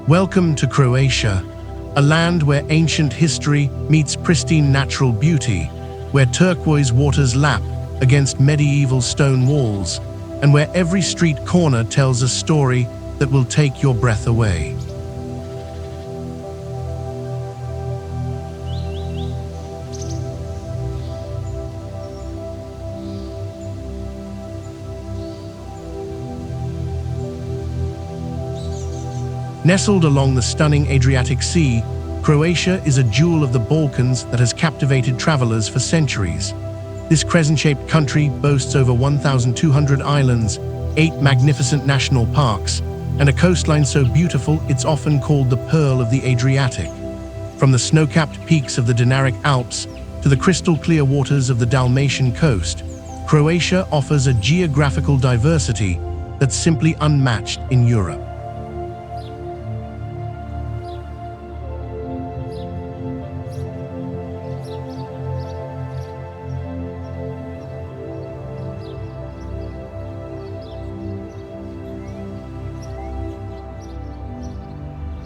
Welcome to Croatia, a land where ancient history meets pristine natural beauty, where turquoise waters lap against medieval stone walls, and where every street corner tells a story that will take your breath away. Nestled along the stunning Adriatic Sea, Croatia is a jewel of the Balkans that has captivated travelers for centuries. This crescent-shaped country boasts over 1,200 islands, 8 magnificent national parks, and a coastline so beautiful it's often called the Pearl of the Adriatic. From the snow-capped peaks of the Dinaric Alps to the crystal-clear waters of the Dalmatian coast, Croatia offers a geographical diversity that's simply unmatched in Europe.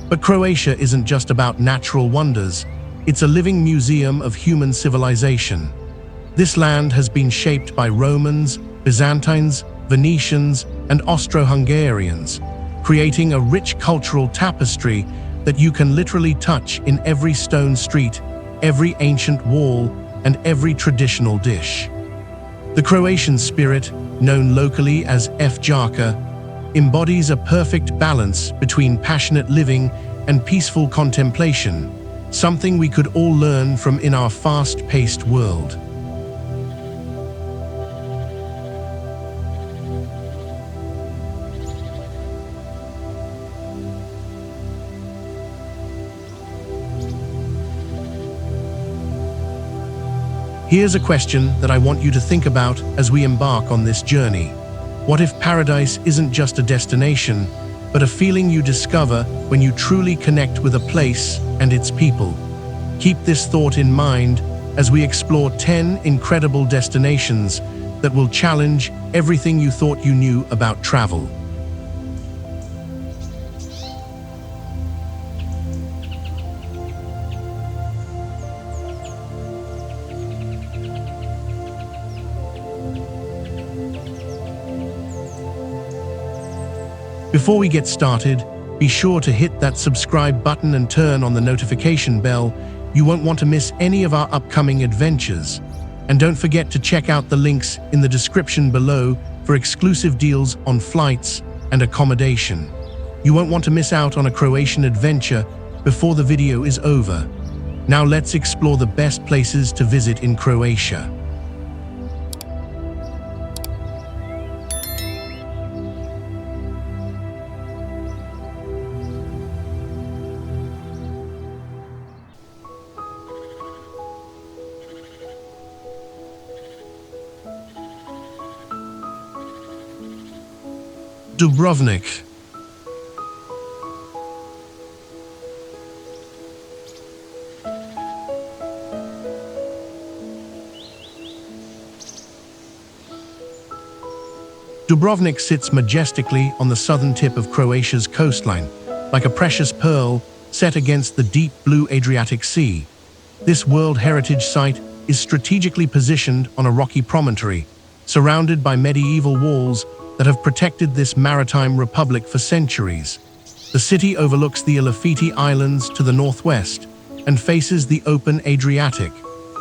But Croatia isn't just about natural wonders, it's a living museum of human civilization. This land has been shaped by Romans, Byzantines, Venetians, and Austro-Hungarians, creating a rich cultural tapestry that you can literally touch in every stone street, every ancient wall, and every traditional dish. The Croatian spirit, known locally as Fjarka, embodies a perfect balance between passionate living and peaceful contemplation, something we could all learn from in our fast-paced world. Here's a question that I want you to think about as we embark on this journey. What if paradise isn't just a destination, but a feeling you discover when you truly connect with a place and its people? Keep this thought in mind as we explore 10 incredible destinations that will challenge everything you thought you knew about travel. Before we get started, be sure to hit that subscribe button and turn on the notification bell. You won't want to miss any of our upcoming adventures. And don't forget to check out the links in the description below for exclusive deals on flights and accommodation. You won't want to miss out on a Croatian adventure before the video is over. Now let's explore the best places to visit in Croatia. Dubrovnik. Dubrovnik sits majestically on the southern tip of Croatia's coastline, like a precious pearl set against the deep blue Adriatic Sea. This World Heritage Site is strategically positioned on a rocky promontory, surrounded by medieval walls that have protected this maritime republic for centuries. The city overlooks the Elafiti Islands to the northwest and faces the open Adriatic,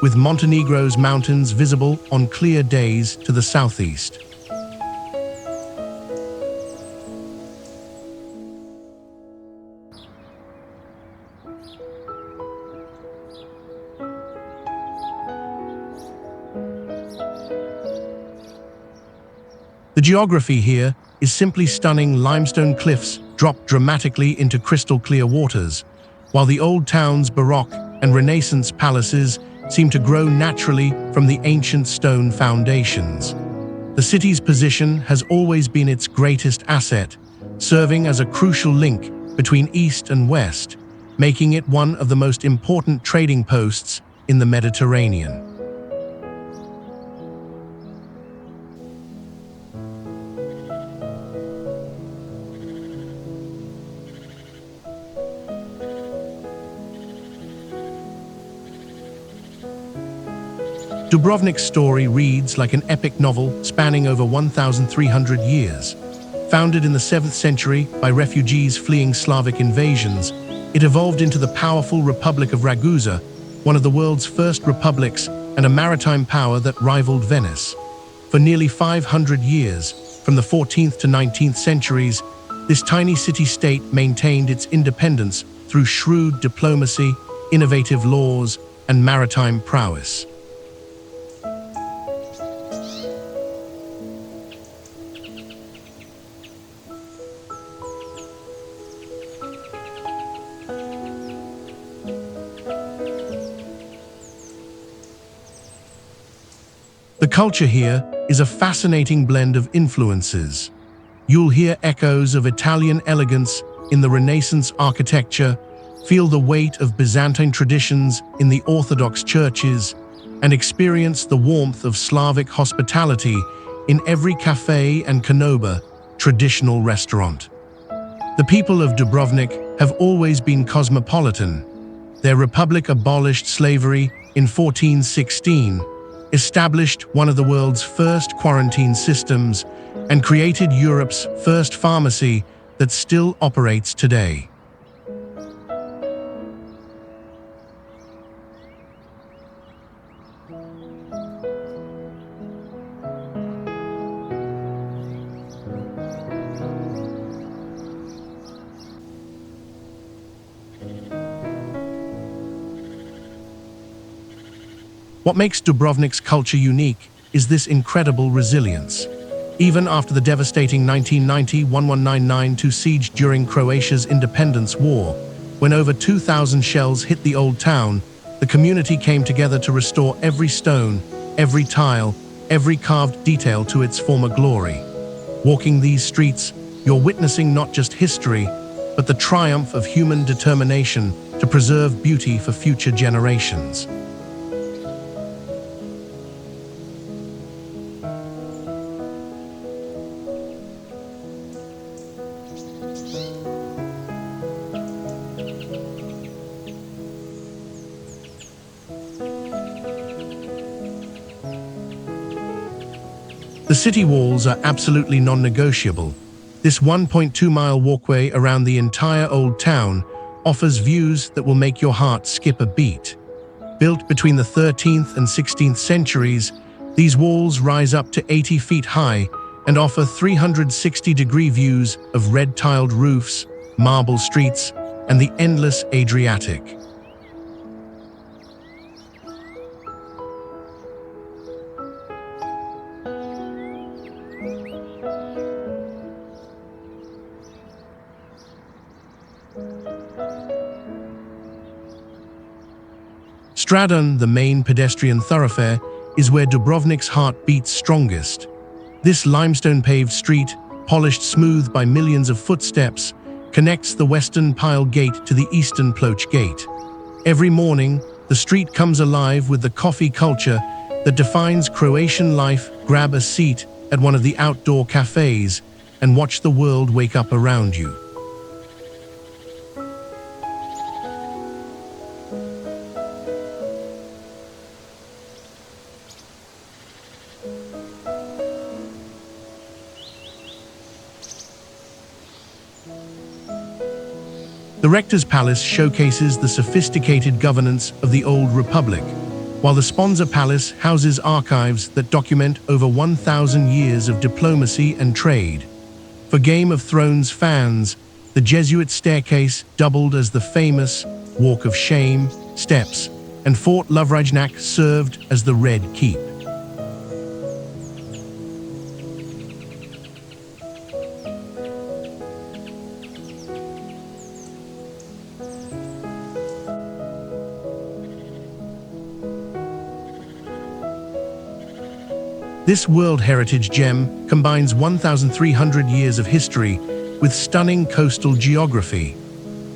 with Montenegro's mountains visible on clear days to the southeast. The geography here is simply stunning. Limestone cliffs drop dramatically into crystal-clear waters, while the old town's Baroque and Renaissance palaces seem to grow naturally from the ancient stone foundations. The city's position has always been its greatest asset, serving as a crucial link between East and West, making it one of the most important trading posts in the Mediterranean. Dubrovnik's story reads like an epic novel spanning over 1,300 years. Founded in the 7th century by refugees fleeing Slavic invasions, it evolved into the powerful Republic of Ragusa, one of the world's first republics and a maritime power that rivaled Venice. For nearly 500 years, from the 14th to 19th centuries, this tiny city-state maintained its independence through shrewd diplomacy, innovative laws, and maritime prowess. The culture here is a fascinating blend of influences. You'll hear echoes of Italian elegance in the Renaissance architecture, feel the weight of Byzantine traditions in the Orthodox churches, and experience the warmth of Slavic hospitality in every cafe and kanoba, traditional restaurant. The people of Dubrovnik have always been cosmopolitan. Their republic abolished slavery in 1416, established one of the world's first quarantine systems, and created Europe's first pharmacy that still operates today. What makes Dubrovnik's culture unique is this incredible resilience. Even after the devastating 1990-1199 siege during Croatia's independence war, when over 2,000 shells hit the old town, the community came together to restore every stone, every tile, every carved detail to its former glory. Walking these streets, you're witnessing not just history, but the triumph of human determination to preserve beauty for future generations. The city walls are absolutely non-negotiable. This 1.2-mile walkway around the entire old town offers views that will make your heart skip a beat. Built between the 13th and 16th centuries, these walls rise up to 80 feet high and offer 360-degree views of red-tiled roofs, marble streets, and the endless Adriatic. Stradun, the main pedestrian thoroughfare, is where Dubrovnik's heart beats strongest. This limestone-paved street, polished smooth by millions of footsteps, connects the western Pile Gate to the eastern Ploch Gate. Every morning, the street comes alive with the coffee culture that defines Croatian life. Grab a seat at one of the outdoor cafes and watch the world wake up around you. The Rector's Palace showcases the sophisticated governance of the Old Republic, while the Sponza Palace houses archives that document over 1,000 years of diplomacy and trade. For Game of Thrones fans, the Jesuit staircase doubled as the famous Walk of Shame steps, and Fort Lovrajnak served as the Red Keep. This World Heritage gem combines 1,300 years of history with stunning coastal geography.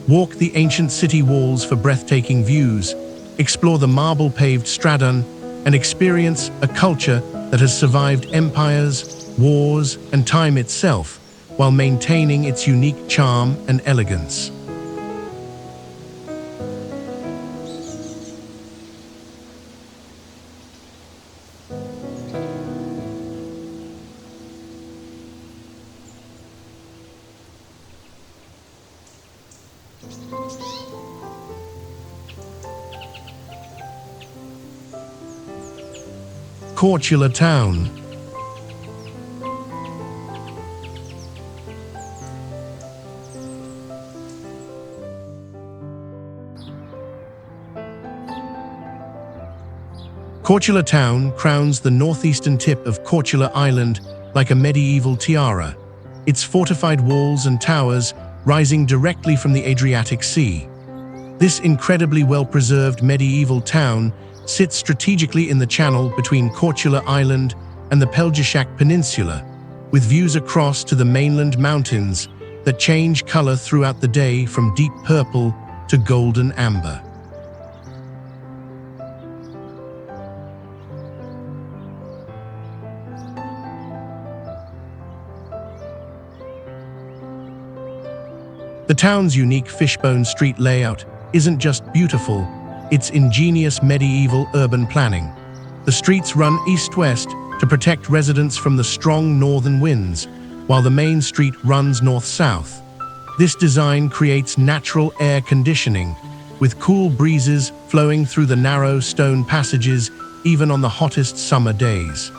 Walk the ancient city walls for breathtaking views, explore the marble-paved Stradun, and experience a culture that has survived empires, wars, and time itself, while maintaining its unique charm and elegance. Korčula town. Korčula town crowns the northeastern tip of Korčula Island like a medieval tiara, its fortified walls and towers rising directly from the Adriatic Sea. This incredibly well-preserved medieval town sits strategically in the channel between Korčula Island and the Peljašak Peninsula, with views across to the mainland mountains that change color throughout the day from deep purple to golden amber. The town's unique fishbone street layout isn't just beautiful, it's ingenious medieval urban planning. The streets run east-west to protect residents from the strong northern winds, while the main street runs north-south. This design creates natural air conditioning, with cool breezes flowing through the narrow stone passages even on the hottest summer days.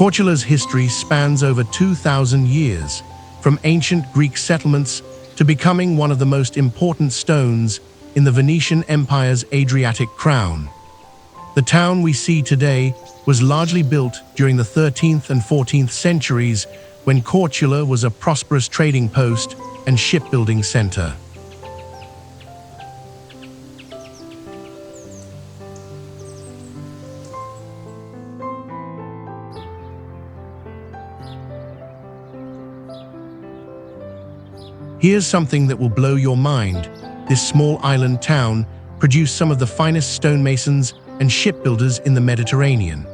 Korčula's history spans over 2,000 years, from ancient Greek settlements to becoming one of the most important stones in the Venetian Empire's Adriatic crown. The town we see today was largely built during the 13th and 14th centuries, when Korčula was a prosperous trading post and shipbuilding center. Here's something that will blow your mind. This small island town produced some of the finest stonemasons and shipbuilders in the Mediterranean.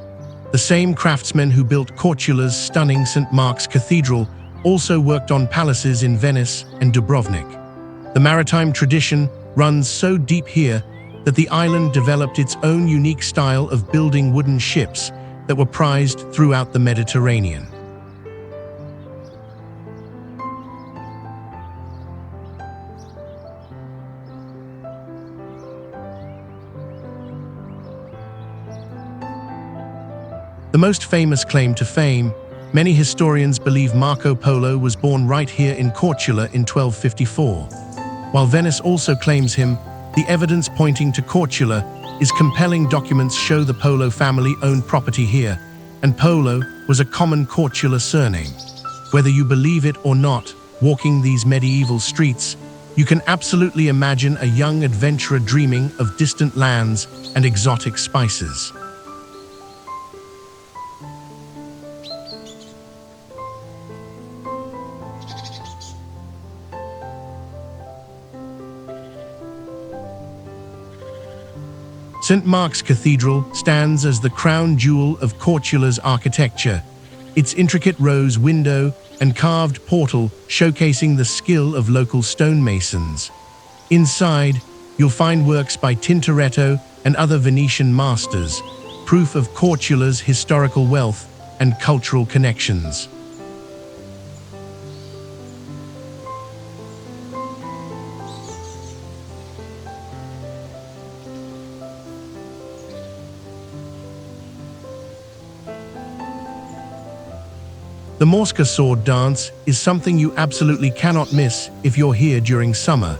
The same craftsmen who built Korčula's stunning St. Mark's Cathedral also worked on palaces in Venice and Dubrovnik. The maritime tradition runs so deep here that the island developed its own unique style of building wooden ships that were prized throughout the Mediterranean. The most famous claim to fame, many historians believe Marco Polo was born right here in Korčula in 1254. While Venice also claims him, the evidence pointing to Korčula is compelling. Documents show the Polo family owned property here, and Polo was a common Korčula surname. Whether you believe it or not, walking these medieval streets, you can absolutely imagine a young adventurer dreaming of distant lands and exotic spices. St. Mark's Cathedral stands as the crown jewel of Korčula's architecture, its intricate rose window and carved portal showcasing the skill of local stonemasons. Inside, you'll find works by Tintoretto and other Venetian masters, proof of Korčula's historical wealth and cultural connections. The Morska sword dance is something you absolutely cannot miss if you're here during summer.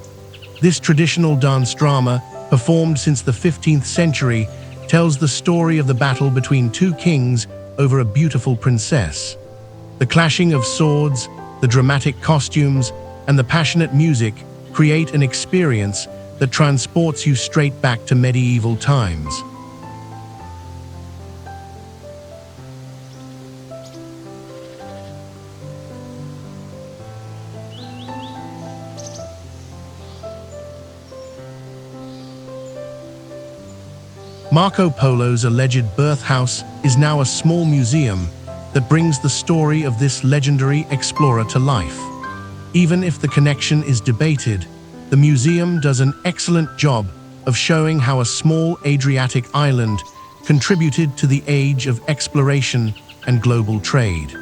This traditional dance drama, performed since the 15th century, tells the story of the battle between two kings over a beautiful princess. The clashing of swords, the dramatic costumes, and the passionate music create an experience that transports you straight back to medieval times. Marco Polo's alleged birth house is now a small museum that brings the story of this legendary explorer to life. Even if the connection is debated, The museum does an excellent job of showing how a small Adriatic island contributed to the age of exploration and global trade.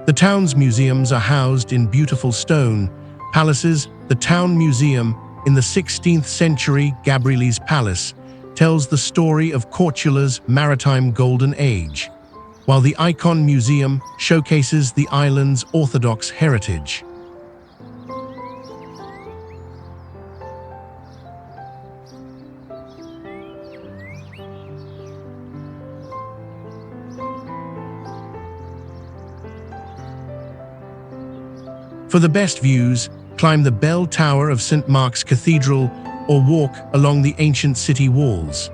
The town's museums are housed in beautiful stone palaces. The town museum in the 16th century Gabrieli's Palace tells the story of Cortula's maritime golden age, while the Icon Museum showcases the island's Orthodox heritage. For the best views, climb the bell tower of St. Mark's Cathedral or walk along the ancient city walls.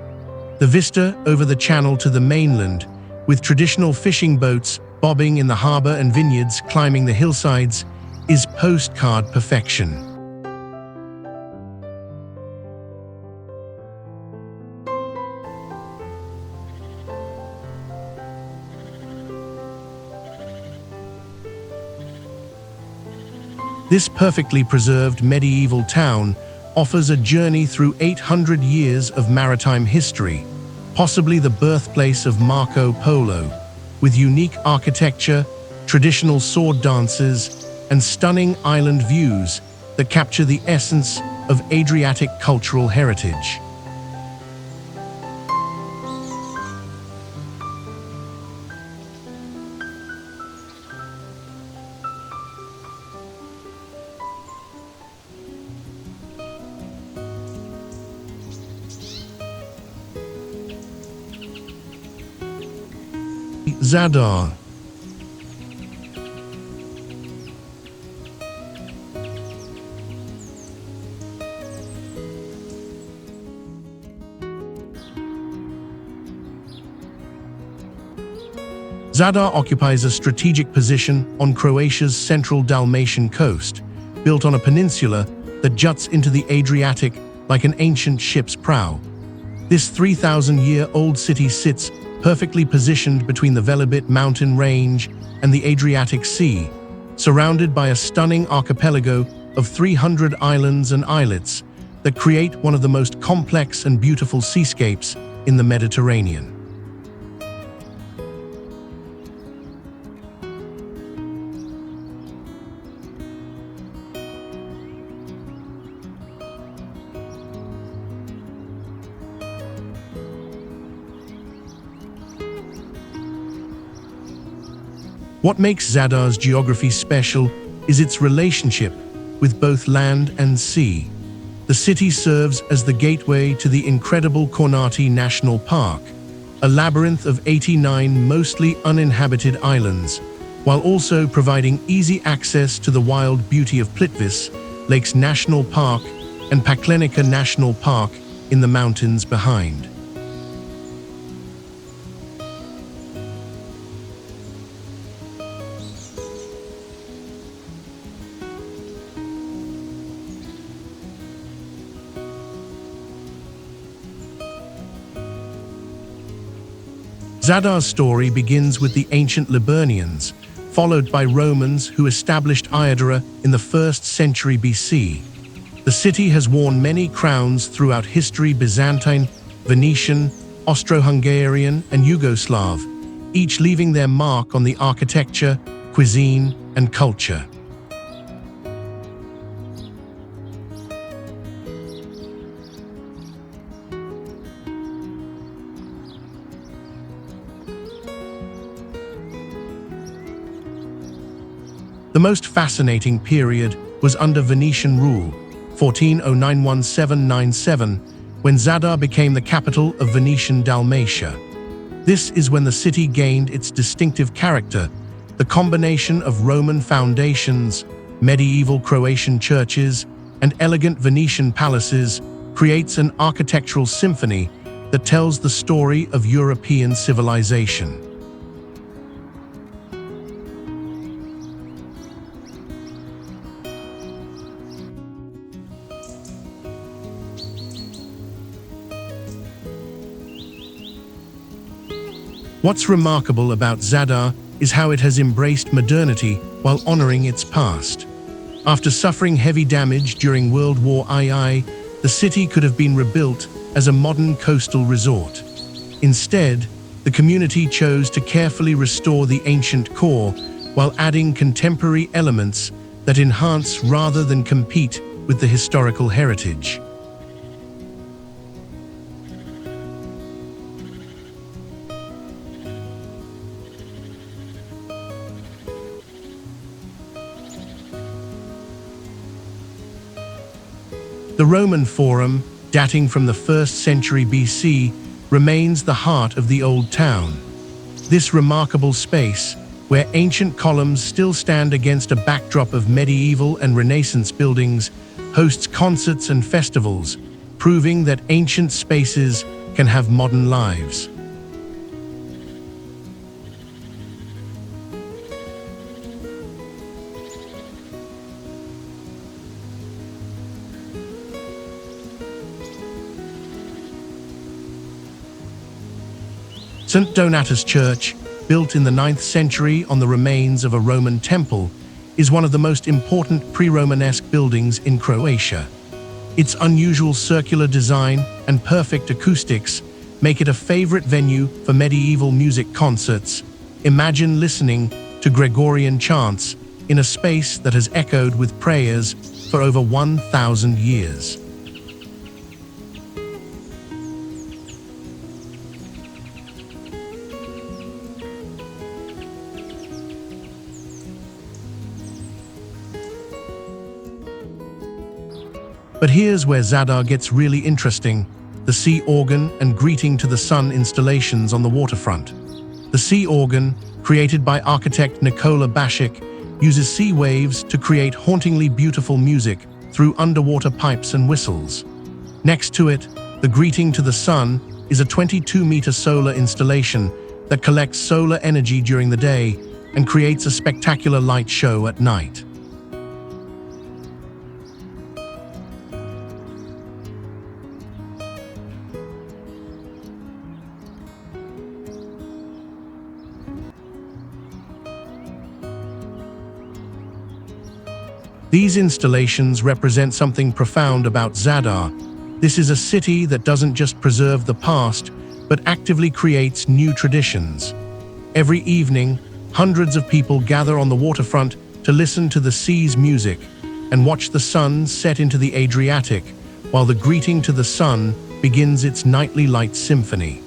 The vista over the channel to the mainland, with traditional fishing boats bobbing in the harbor and vineyards climbing the hillsides, is postcard perfection. This perfectly preserved medieval town offers a journey through 800 years of maritime history, possibly the birthplace of Marco Polo, with unique architecture, traditional sword dances, and stunning island views that capture the essence of Adriatic cultural heritage. Zadar. Zadar occupies a strategic position on Croatia's central Dalmatian coast, built on a peninsula that juts into the Adriatic like an ancient ship's prow. This 3,000-year-old city sits perfectly positioned between the Velebit mountain range and the Adriatic Sea, surrounded by a stunning archipelago of 300 islands and islets that create one of the most complex and beautiful seascapes in the Mediterranean. What makes Zadar's geography special is its relationship with both land and sea. The city serves as the gateway to the incredible Kornati National Park, a labyrinth of 89 mostly uninhabited islands, while also providing easy access to the wild beauty of Plitvice Lakes National Park and Paklenica National Park in the mountains behind. Zadar's story begins with the ancient Liburnians, followed by Romans who established Zadar in the 1st century BC. The city has worn many crowns throughout history: Byzantine, Venetian, Austro-Hungarian, and Yugoslav, each leaving their mark on the architecture, cuisine, and culture. The most fascinating period was under Venetian rule, 1409–1797, when Zadar became the capital of Venetian Dalmatia. This is when the city gained its distinctive character. The combination of Roman foundations, medieval Croatian churches, and elegant Venetian palaces creates an architectural symphony that tells the story of European civilization. What's remarkable about Zadar is how it has embraced modernity while honoring its past. After suffering heavy damage during World War II, the city could have been rebuilt as a modern coastal resort. Instead, the community chose to carefully restore the ancient core while adding contemporary elements that enhance rather than compete with the historical heritage. The Roman Forum, dating from the 1st century BC, remains the heart of the old town. This remarkable space, where ancient columns still stand against a backdrop of medieval and Renaissance buildings, hosts concerts and festivals, proving that ancient spaces can have modern lives. St. Donatus Church, built in the 9th century on the remains of a Roman temple, is one of the most important pre-Romanesque buildings in Croatia. Its unusual circular design and perfect acoustics make it a favorite venue for medieval music concerts. Imagine listening to Gregorian chants in a space that has echoed with prayers for over 1,000 years. But here's where Zadar gets really interesting: the sea organ and greeting to the sun installations on the waterfront. The sea organ, created by architect Nikola Basic, uses sea waves to create hauntingly beautiful music through underwater pipes and whistles. Next to it, the greeting to the sun is a 22-meter solar installation that collects solar energy during the day and creates a spectacular light show at night. These installations represent something profound about Zadar. This is a city that doesn't just preserve the past, but actively creates new traditions. Every evening, hundreds of people gather on the waterfront to listen to the sea's music and watch the sun set into the Adriatic, while the greeting to the sun begins its nightly light symphony.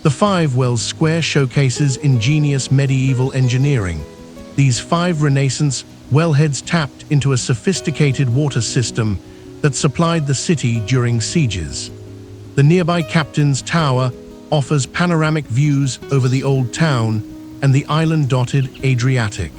The Five Wells Square showcases ingenious medieval engineering. These 5 Renaissance wellheads tapped into a sophisticated water system that supplied the city during sieges. The nearby Captain's Tower offers panoramic views over the old town and the island-dotted Adriatic.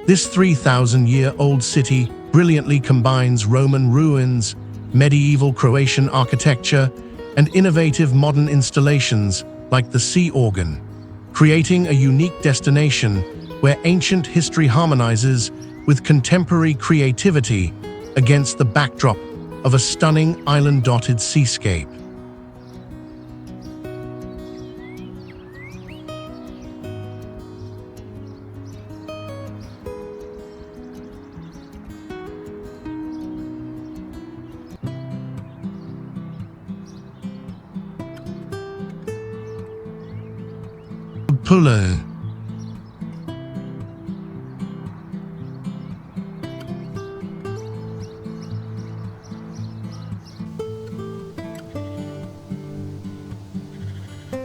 This 3,000-year-old city brilliantly combines Roman ruins, medieval Croatian architecture, and innovative modern installations like the sea organ, creating a unique destination where ancient history harmonizes with contemporary creativity against the backdrop of a stunning island-dotted seascape. Pula.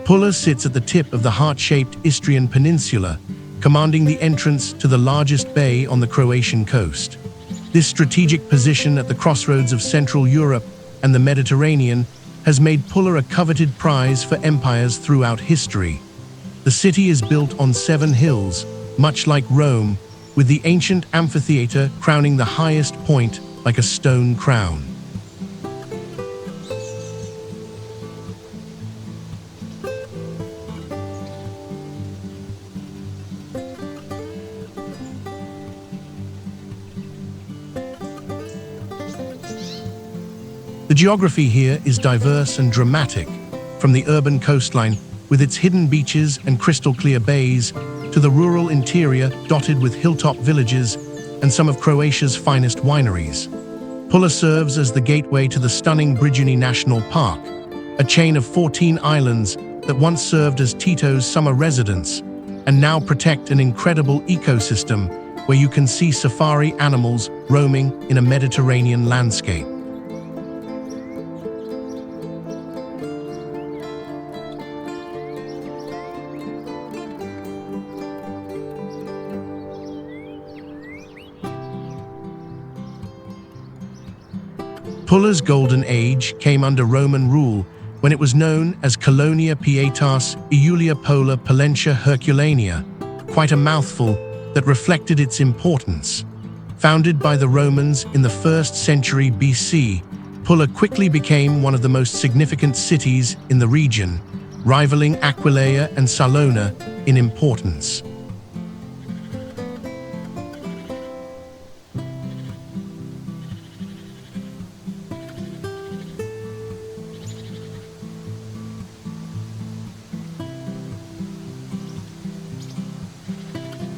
Pula sits at the tip of the heart-shaped Istrian Peninsula, commanding the entrance to the largest bay on the Croatian coast. This strategic position at the crossroads of Central Europe and the Mediterranean has made Pula a coveted prize for empires throughout history. The city is built on 7 hills, much like Rome, with the ancient amphitheater crowning the highest point like a stone crown. The geography here is diverse and dramatic, from the urban coastline with its hidden beaches and crystal-clear bays to the rural interior dotted with hilltop villages and some of Croatia's finest wineries. Pula serves as the gateway to the stunning Breathtaking National Park, a chain of 14 islands that once served as Tito's summer residence and now protect an incredible ecosystem where you can see safari animals roaming in a Mediterranean landscape. Pula's golden age came under Roman rule when it was known as Colonia Pietas Iulia Pola Palencia Herculania, quite a mouthful that reflected its importance. Founded by the Romans in the 1st century BC, Pula quickly became one of the most significant cities in the region, rivaling Aquileia and Salona in importance.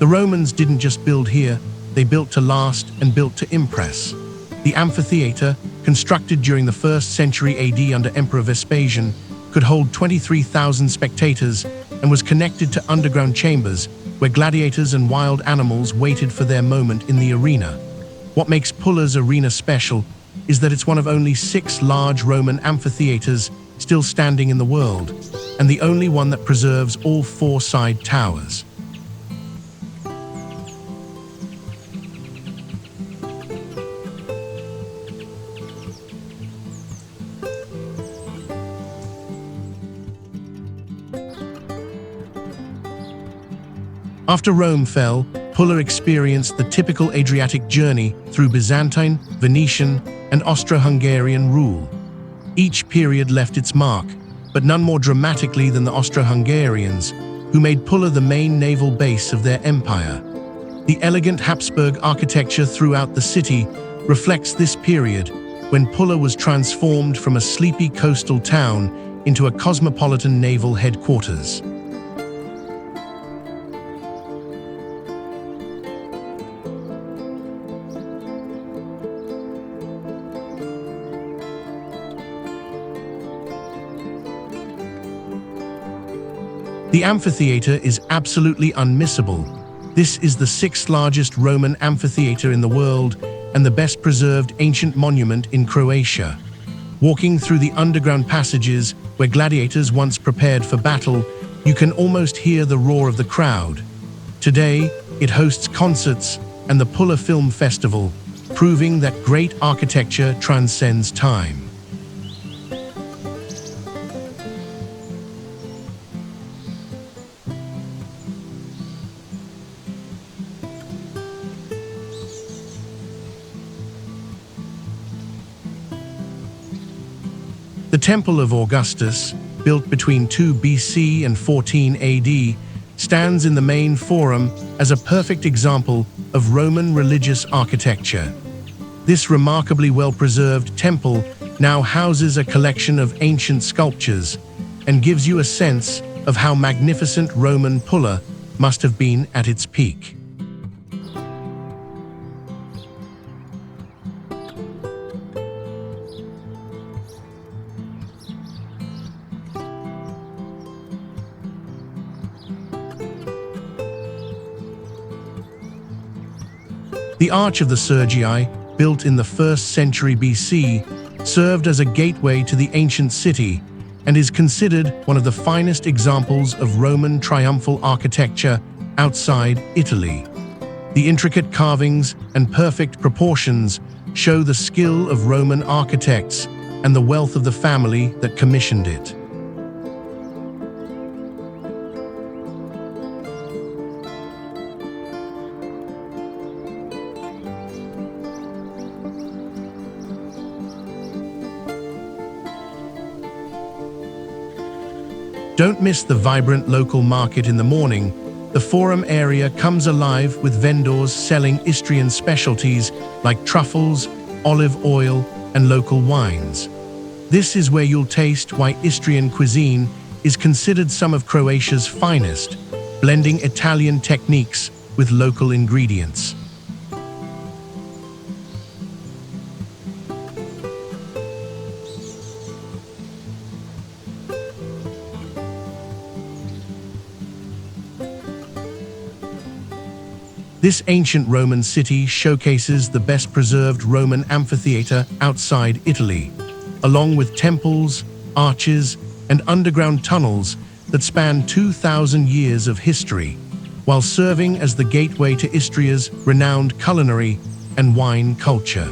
The Romans didn't just build here, they built to last and built to impress. The amphitheater, constructed during the 1st century AD under Emperor Vespasian, could hold 23,000 spectators and was connected to underground chambers where gladiators and wild animals waited for their moment in the arena. What makes Pula's arena special is that it's one of only 6 large Roman amphitheaters still standing in the world, and the only one that preserves all 4 side towers. After Rome fell, Pula experienced the typical Adriatic journey through Byzantine, Venetian, and Austro-Hungarian rule. Each period left its mark, but none more dramatically than the Austro-Hungarians, who made Pula the main naval base of their empire. The elegant Habsburg architecture throughout the city reflects this period, when Pula was transformed from a sleepy coastal town into a cosmopolitan naval headquarters. The amphitheater is absolutely unmissable. This is the 6th largest Roman amphitheater in the world and the best preserved ancient monument in Croatia. Walking through the underground passages where gladiators once prepared for battle, you can almost hear the roar of the crowd. Today, it hosts concerts and the Pula Film Festival, proving that great architecture transcends time. The Temple of Augustus, built between 2 BC and 14 AD, stands in the main forum as a perfect example of Roman religious architecture. This remarkably well-preserved temple now houses a collection of ancient sculptures and gives you a sense of how magnificent Roman Pula must have been at its peak. The Arch of the Sergii, built in the 1st century BC, served as a gateway to the ancient city and is considered one of the finest examples of Roman triumphal architecture outside Italy. The intricate carvings and perfect proportions show the skill of Roman architects and the wealth of the family that commissioned it. Don't miss the vibrant local market in the morning. The forum area comes alive with vendors selling Istrian specialties like truffles, olive oil, and local wines. This is where you'll taste why Istrian cuisine is considered some of Croatia's finest, blending Italian techniques with local ingredients. This ancient Roman city showcases the best preserved Roman amphitheater outside Italy, along with temples, arches, and underground tunnels that span 2,000 years of history, while serving as the gateway to Istria's renowned culinary and wine culture.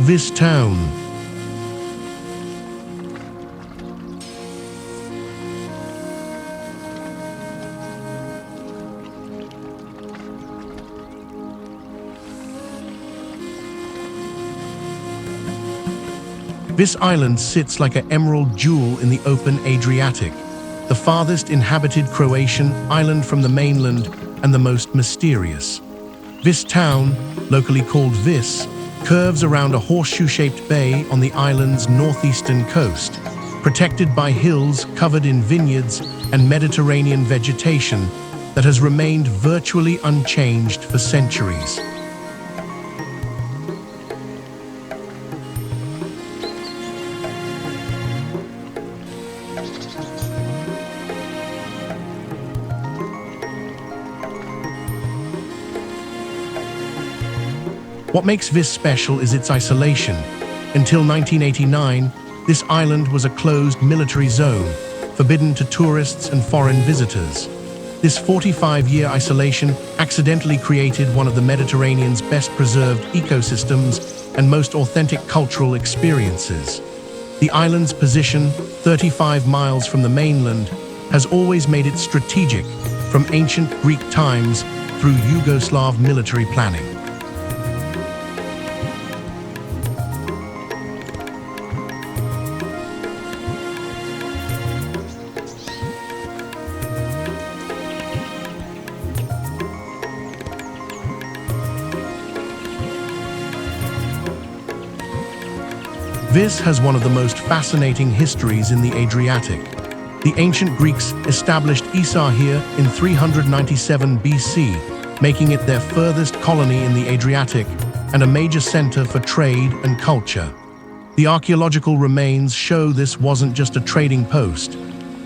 Vis town. Vis Island sits like an emerald jewel in the open Adriatic, the farthest inhabited Croatian island from the mainland and the most mysterious. Vis town, locally called Vis, curves around a horseshoe-shaped bay on the island's northeastern coast, protected by hills covered in vineyards and Mediterranean vegetation that has remained virtually unchanged for centuries. What makes Vis special is its isolation. Until 1989, this island was a closed military zone, forbidden to tourists and foreign visitors. This 45-year isolation accidentally created one of the Mediterranean's best preserved ecosystems and most authentic cultural experiences. The island's position, 35 miles from the mainland, has always made it strategic, from ancient Greek times through Yugoslav military planning. Vis has one of the most fascinating histories in the Adriatic. The ancient Greeks established Isar here in 397 BC, making it their furthest colony in the Adriatic and a major center for trade and culture. The archaeological remains show this wasn't just a trading post.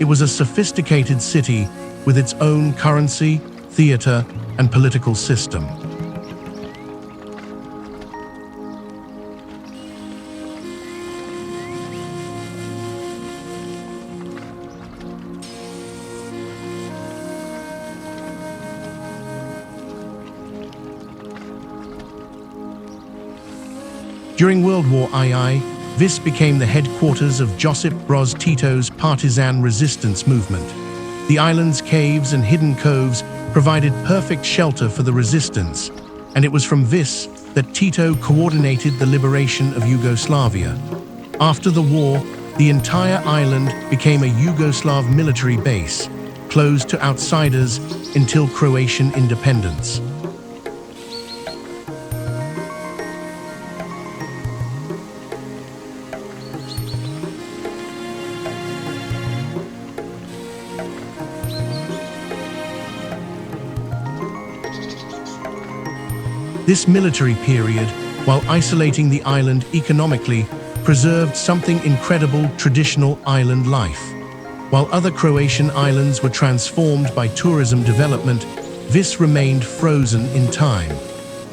It was a sophisticated city with its own currency, theater, and political system. During World War II, Vis became the headquarters of Josip Broz Tito's partisan resistance movement. The island's caves and hidden coves provided perfect shelter for the resistance, and it was from Vis that Tito coordinated the liberation of Yugoslavia. After the war, the entire island became a Yugoslav military base, closed to outsiders until Croatian independence. This military period, while isolating the island economically, preserved something incredible: traditional island life. While other Croatian islands were transformed by tourism development, Vis remained frozen in time.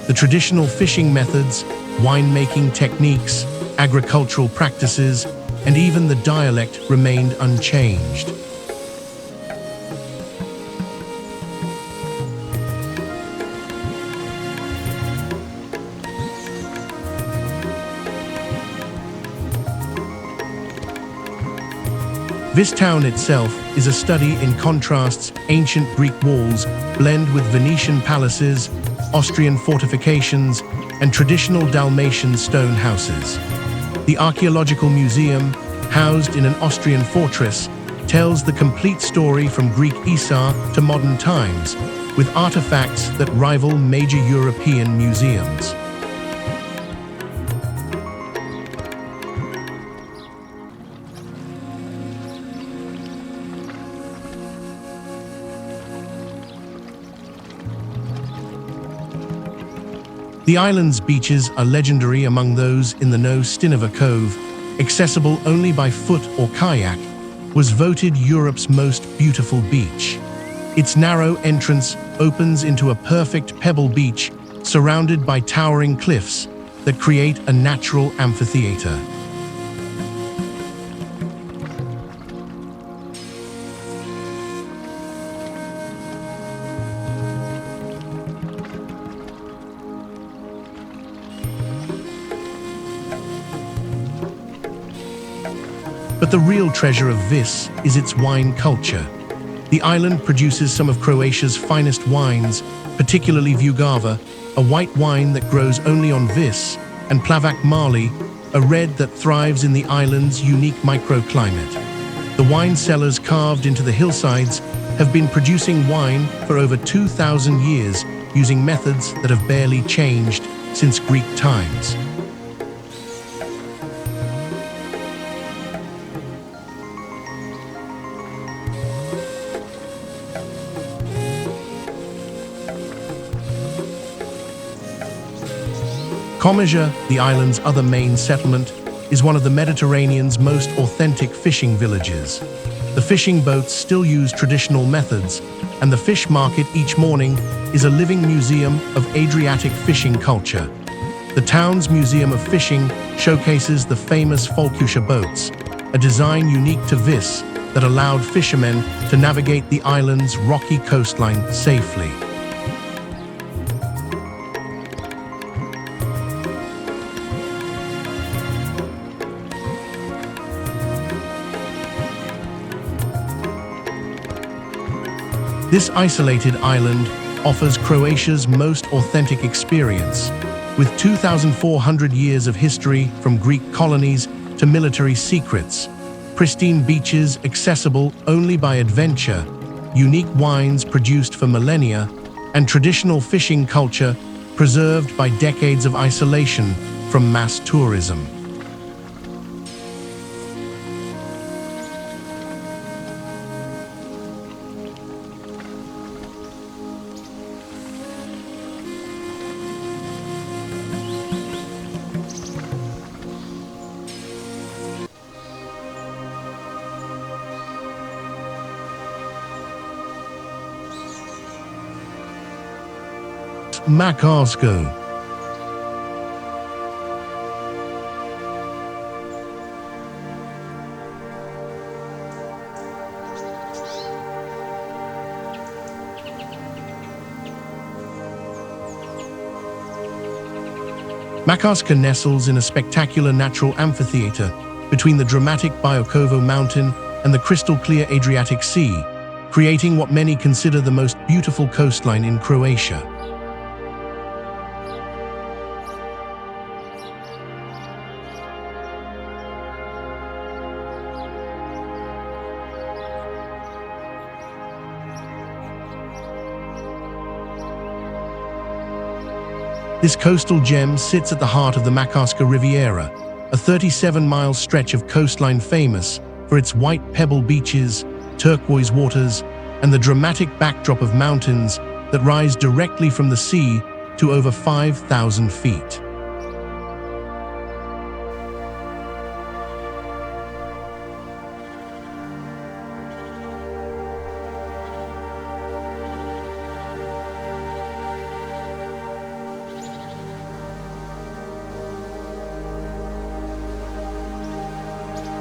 The traditional fishing methods, winemaking techniques, agricultural practices, and even the dialect remained unchanged. Vis town itself is a study in contrasts. Ancient Greek walls blend with Venetian palaces, Austrian fortifications, and traditional Dalmatian stone houses. The archaeological museum, housed in an Austrian fortress, tells the complete story from Greek Isar to modern times, with artifacts that rival major European museums. The island's beaches are legendary. Among those in the Stinova Cove, accessible only by foot or kayak, was voted Europe's most beautiful beach. Its narrow entrance opens into a perfect pebble beach surrounded by towering cliffs that create a natural amphitheater. But the real treasure of Vis is its wine culture. The island produces some of Croatia's finest wines, particularly Vugava, a white wine that grows only on Vis, and Plavac Mali, a red that thrives in the island's unique microclimate. The wine cellars carved into the hillsides have been producing wine for over 2,000 years using methods that have barely changed since Greek times. Komiža, the island's other main settlement, is one of the Mediterranean's most authentic fishing villages. The fishing boats still use traditional methods, and the fish market each morning is a living museum of Adriatic fishing culture. The town's Museum of Fishing showcases the famous Folkusha boats, a design unique to Vis that allowed fishermen to navigate the island's rocky coastline safely. This isolated island offers Croatia's most authentic experience. With 2,400 years of history, from Greek colonies to military secrets, pristine beaches accessible only by adventure, unique wines produced for millennia, and traditional fishing culture preserved by decades of isolation from mass tourism. Makarsko. Makarska nestles in a spectacular natural amphitheater between the dramatic Biokovo mountain and the crystal-clear Adriatic Sea, creating what many consider the most beautiful coastline in Croatia. This coastal gem sits at the heart of the Makarska Riviera, a 37-mile stretch of coastline famous for its white pebble beaches, turquoise waters, and the dramatic backdrop of mountains that rise directly from the sea to over 5,000 feet.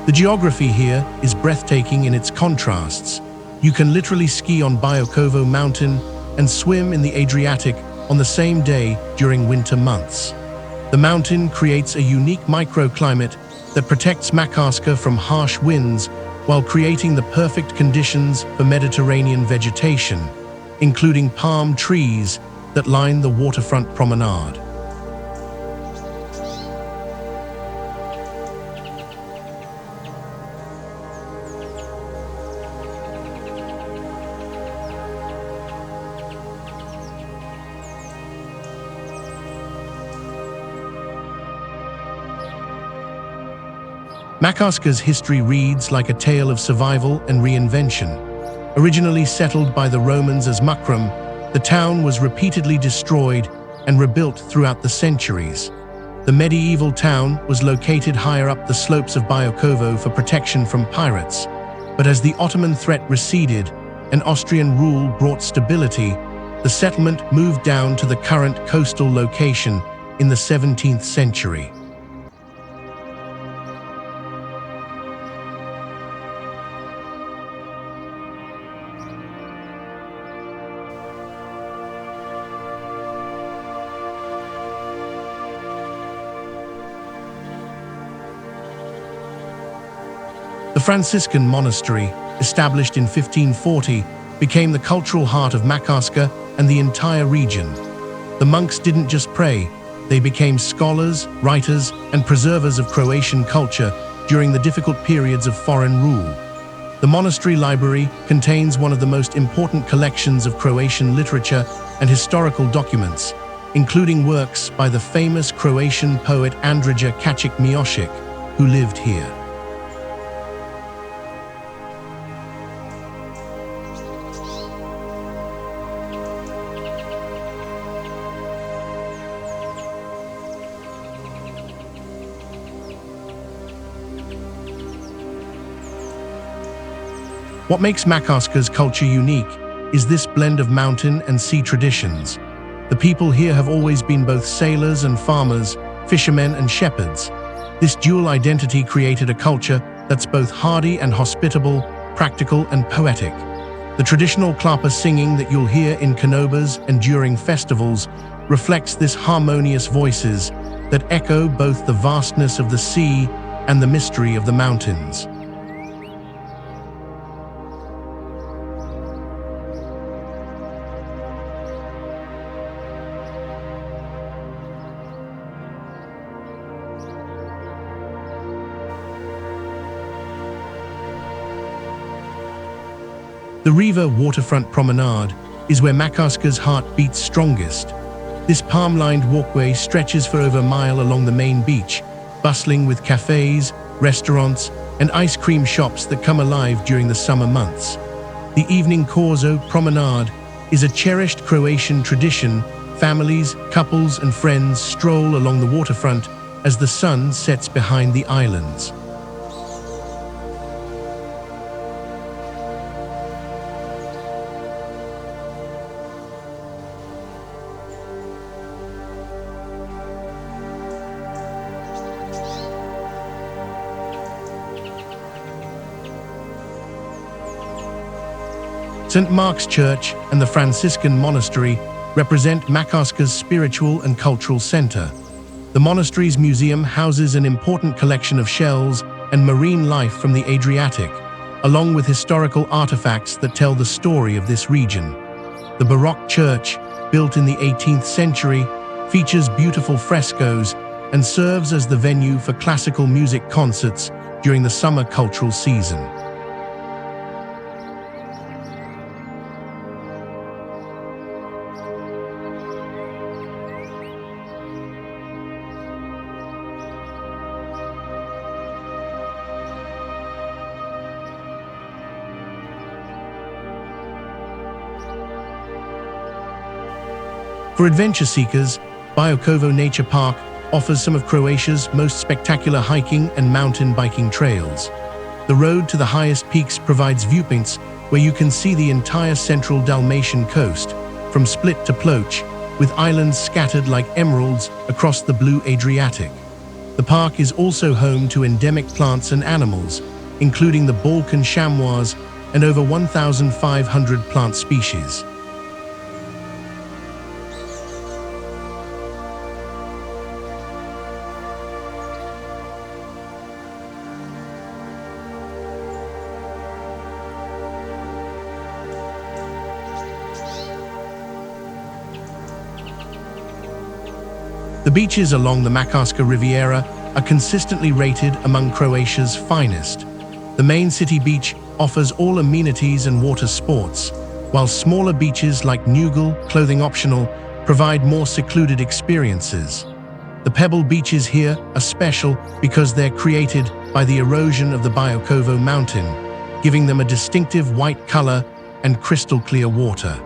The geography here is breathtaking in its contrasts. You can literally ski on Biokovo Mountain and swim in the Adriatic on the same day during winter months. The mountain creates a unique microclimate that protects Makarska from harsh winds while creating the perfect conditions for Mediterranean vegetation, including palm trees that line the waterfront promenade. Makarska's history reads like a tale of survival and reinvention. Originally settled by the Romans as Mukram, the town was repeatedly destroyed and rebuilt throughout the centuries. The medieval town was located higher up the slopes of Biokovo for protection from pirates, but as the Ottoman threat receded and Austrian rule brought stability, the settlement moved down to the current coastal location in the 17th century. The Franciscan monastery, established in 1540, became the cultural heart of Makarska and the entire region. The monks didn't just pray, they became scholars, writers, and preservers of Croatian culture during the difficult periods of foreign rule. The monastery library contains one of the most important collections of Croatian literature and historical documents, including works by the famous Croatian poet Andrija Kacic-Miocic, who lived here. What makes Makarska's culture unique is this blend of mountain and sea traditions. The people here have always been both sailors and farmers, fishermen and shepherds. This dual identity created a culture that's both hardy and hospitable, practical and poetic. The traditional klapa singing that you'll hear in canobas and during festivals reflects this harmonious voices that echo both the vastness of the sea and the mystery of the mountains. The Riva waterfront promenade is where Makarska's heart beats strongest. This palm-lined walkway stretches for over a mile along the main beach, bustling with cafes, restaurants, and ice cream shops that come alive during the summer months. The evening Korzo promenade is a cherished Croatian tradition. Families, couples, and friends stroll along the waterfront as the sun sets behind the islands. St. Mark's Church and the Franciscan Monastery represent Makarska's spiritual and cultural center. The monastery's museum houses an important collection of shells and marine life from the Adriatic, along with historical artifacts that tell the story of this region. The Baroque church, built in the 18th century, features beautiful frescoes and serves as the venue for classical music concerts during the summer cultural season. For adventure seekers, Biokovo Nature Park offers some of Croatia's most spectacular hiking and mountain biking trails. The road to the highest peaks provides viewpoints where you can see the entire central Dalmatian coast, from Split to Ploch, with islands scattered like emeralds across the blue Adriatic. The park is also home to endemic plants and animals, including the Balkan chamois and over 1,500 plant species. The beaches along the Makarska Riviera are consistently rated among Croatia's finest. The main city beach offers all amenities and water sports, while smaller beaches like Nugel, clothing optional, provide more secluded experiences. The pebble beaches here are special because they're created by the erosion of the Biokovo mountain, giving them a distinctive white color and crystal clear water.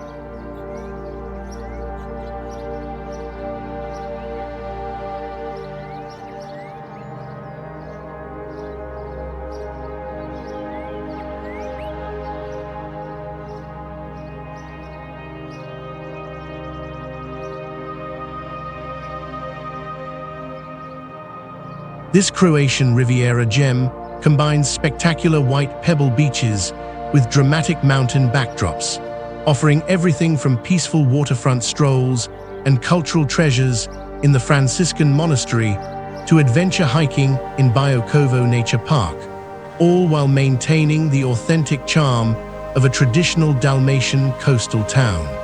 This Croatian Riviera gem combines spectacular white pebble beaches with dramatic mountain backdrops, offering everything from peaceful waterfront strolls and cultural treasures in the Franciscan monastery to adventure hiking in Biokovo Nature Park, all while maintaining the authentic charm of a traditional Dalmatian coastal town.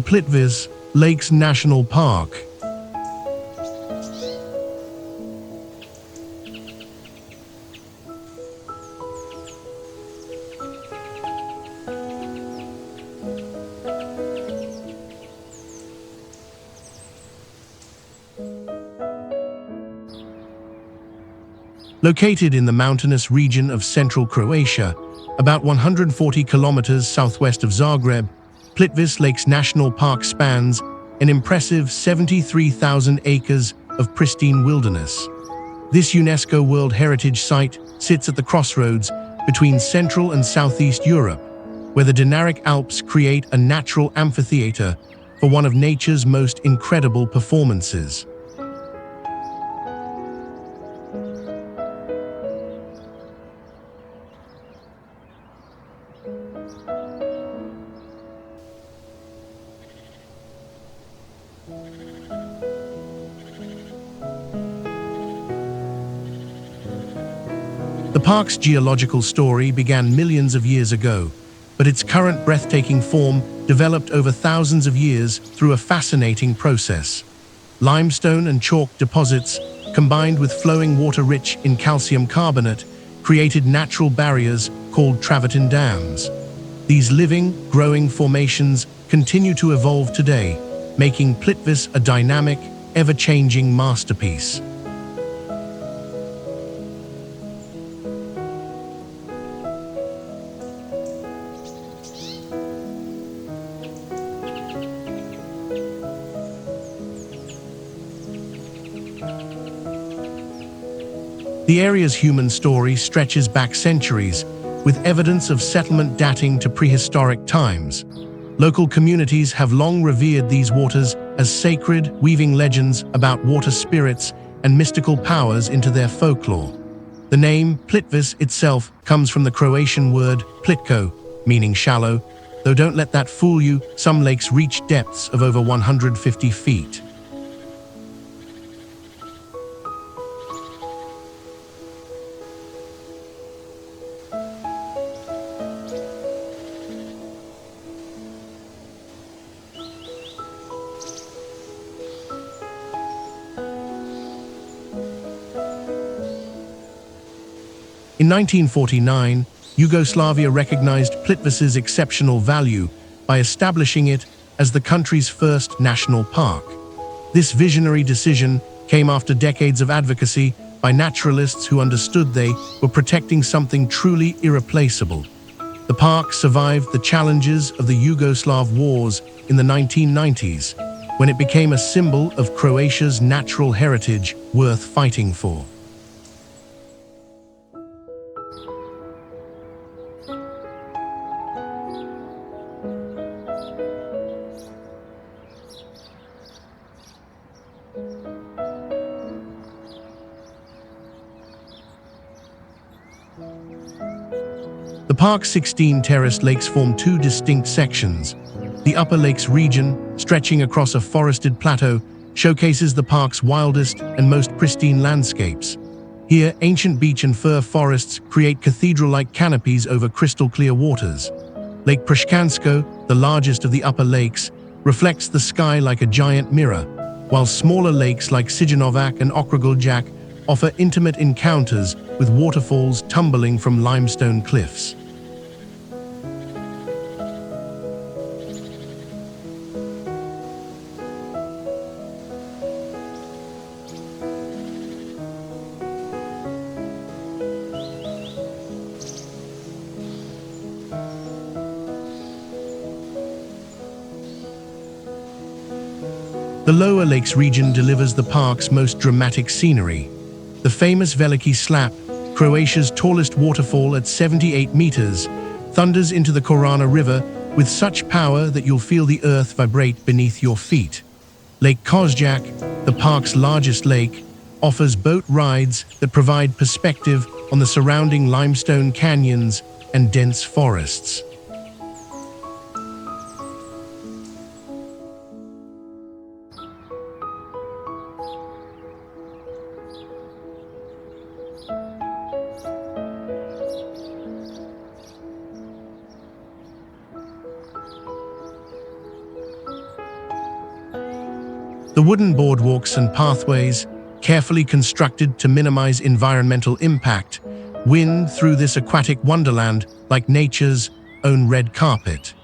Plitvice Lakes National Park. Located in the mountainous region of central Croatia, about 140 kilometers southwest of Zagreb, Plitvice Lakes National Park spans an impressive 73,000 acres of pristine wilderness. This UNESCO World Heritage Site sits at the crossroads between Central and Southeast Europe, where the Dinaric Alps create a natural amphitheater for one of nature's most incredible performances. The park's geological story began millions of years ago, but its current breathtaking form developed over thousands of years through a fascinating process. Limestone and chalk deposits, combined with flowing water rich in calcium carbonate, created natural barriers called travertine dams. These living, growing formations continue to evolve today, making Plitvice a dynamic, ever-changing masterpiece. The area's human story stretches back centuries, with evidence of settlement dating to prehistoric times. Local communities have long revered these waters as sacred, weaving legends about water spirits and mystical powers into their folklore. The name Plitvice itself comes from the Croatian word plitko, meaning shallow, though don't let that fool you, some lakes reach depths of over 150 feet. In 1949, Yugoslavia recognized Plitvice's exceptional value by establishing it as the country's first national park. This visionary decision came after decades of advocacy by naturalists who understood they were protecting something truly irreplaceable. The park survived the challenges of the Yugoslav wars in the 1990s, when it became a symbol of Croatia's natural heritage worth fighting for. park's 16 terraced lakes form two distinct sections. The Upper Lakes region, stretching across a forested plateau, showcases the park's wildest and most pristine landscapes. Here, ancient beech and fir forests create cathedral-like canopies over crystal-clear waters. Lake Pruszkansko, the largest of the Upper Lakes, reflects the sky like a giant mirror, while smaller lakes like Siginovac and Okrogoljak offer intimate encounters with waterfalls tumbling from limestone cliffs. The Lower Lakes region delivers the park's most dramatic scenery. The famous Veliki Slap, Croatia's tallest waterfall at 78 meters, thunders into the Korana River with such power that you'll feel the earth vibrate beneath your feet. Lake Kozjak, the park's largest lake, offers boat rides that provide perspective on the surrounding limestone canyons and dense forests. The wooden boardwalks and pathways, carefully constructed to minimize environmental impact, win through this aquatic wonderland like nature's own red carpet.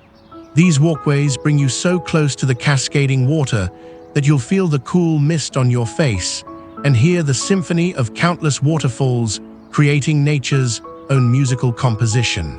These walkways bring you so close to the cascading water that you'll feel the cool mist on your face and hear the symphony of countless waterfalls creating nature's own musical composition.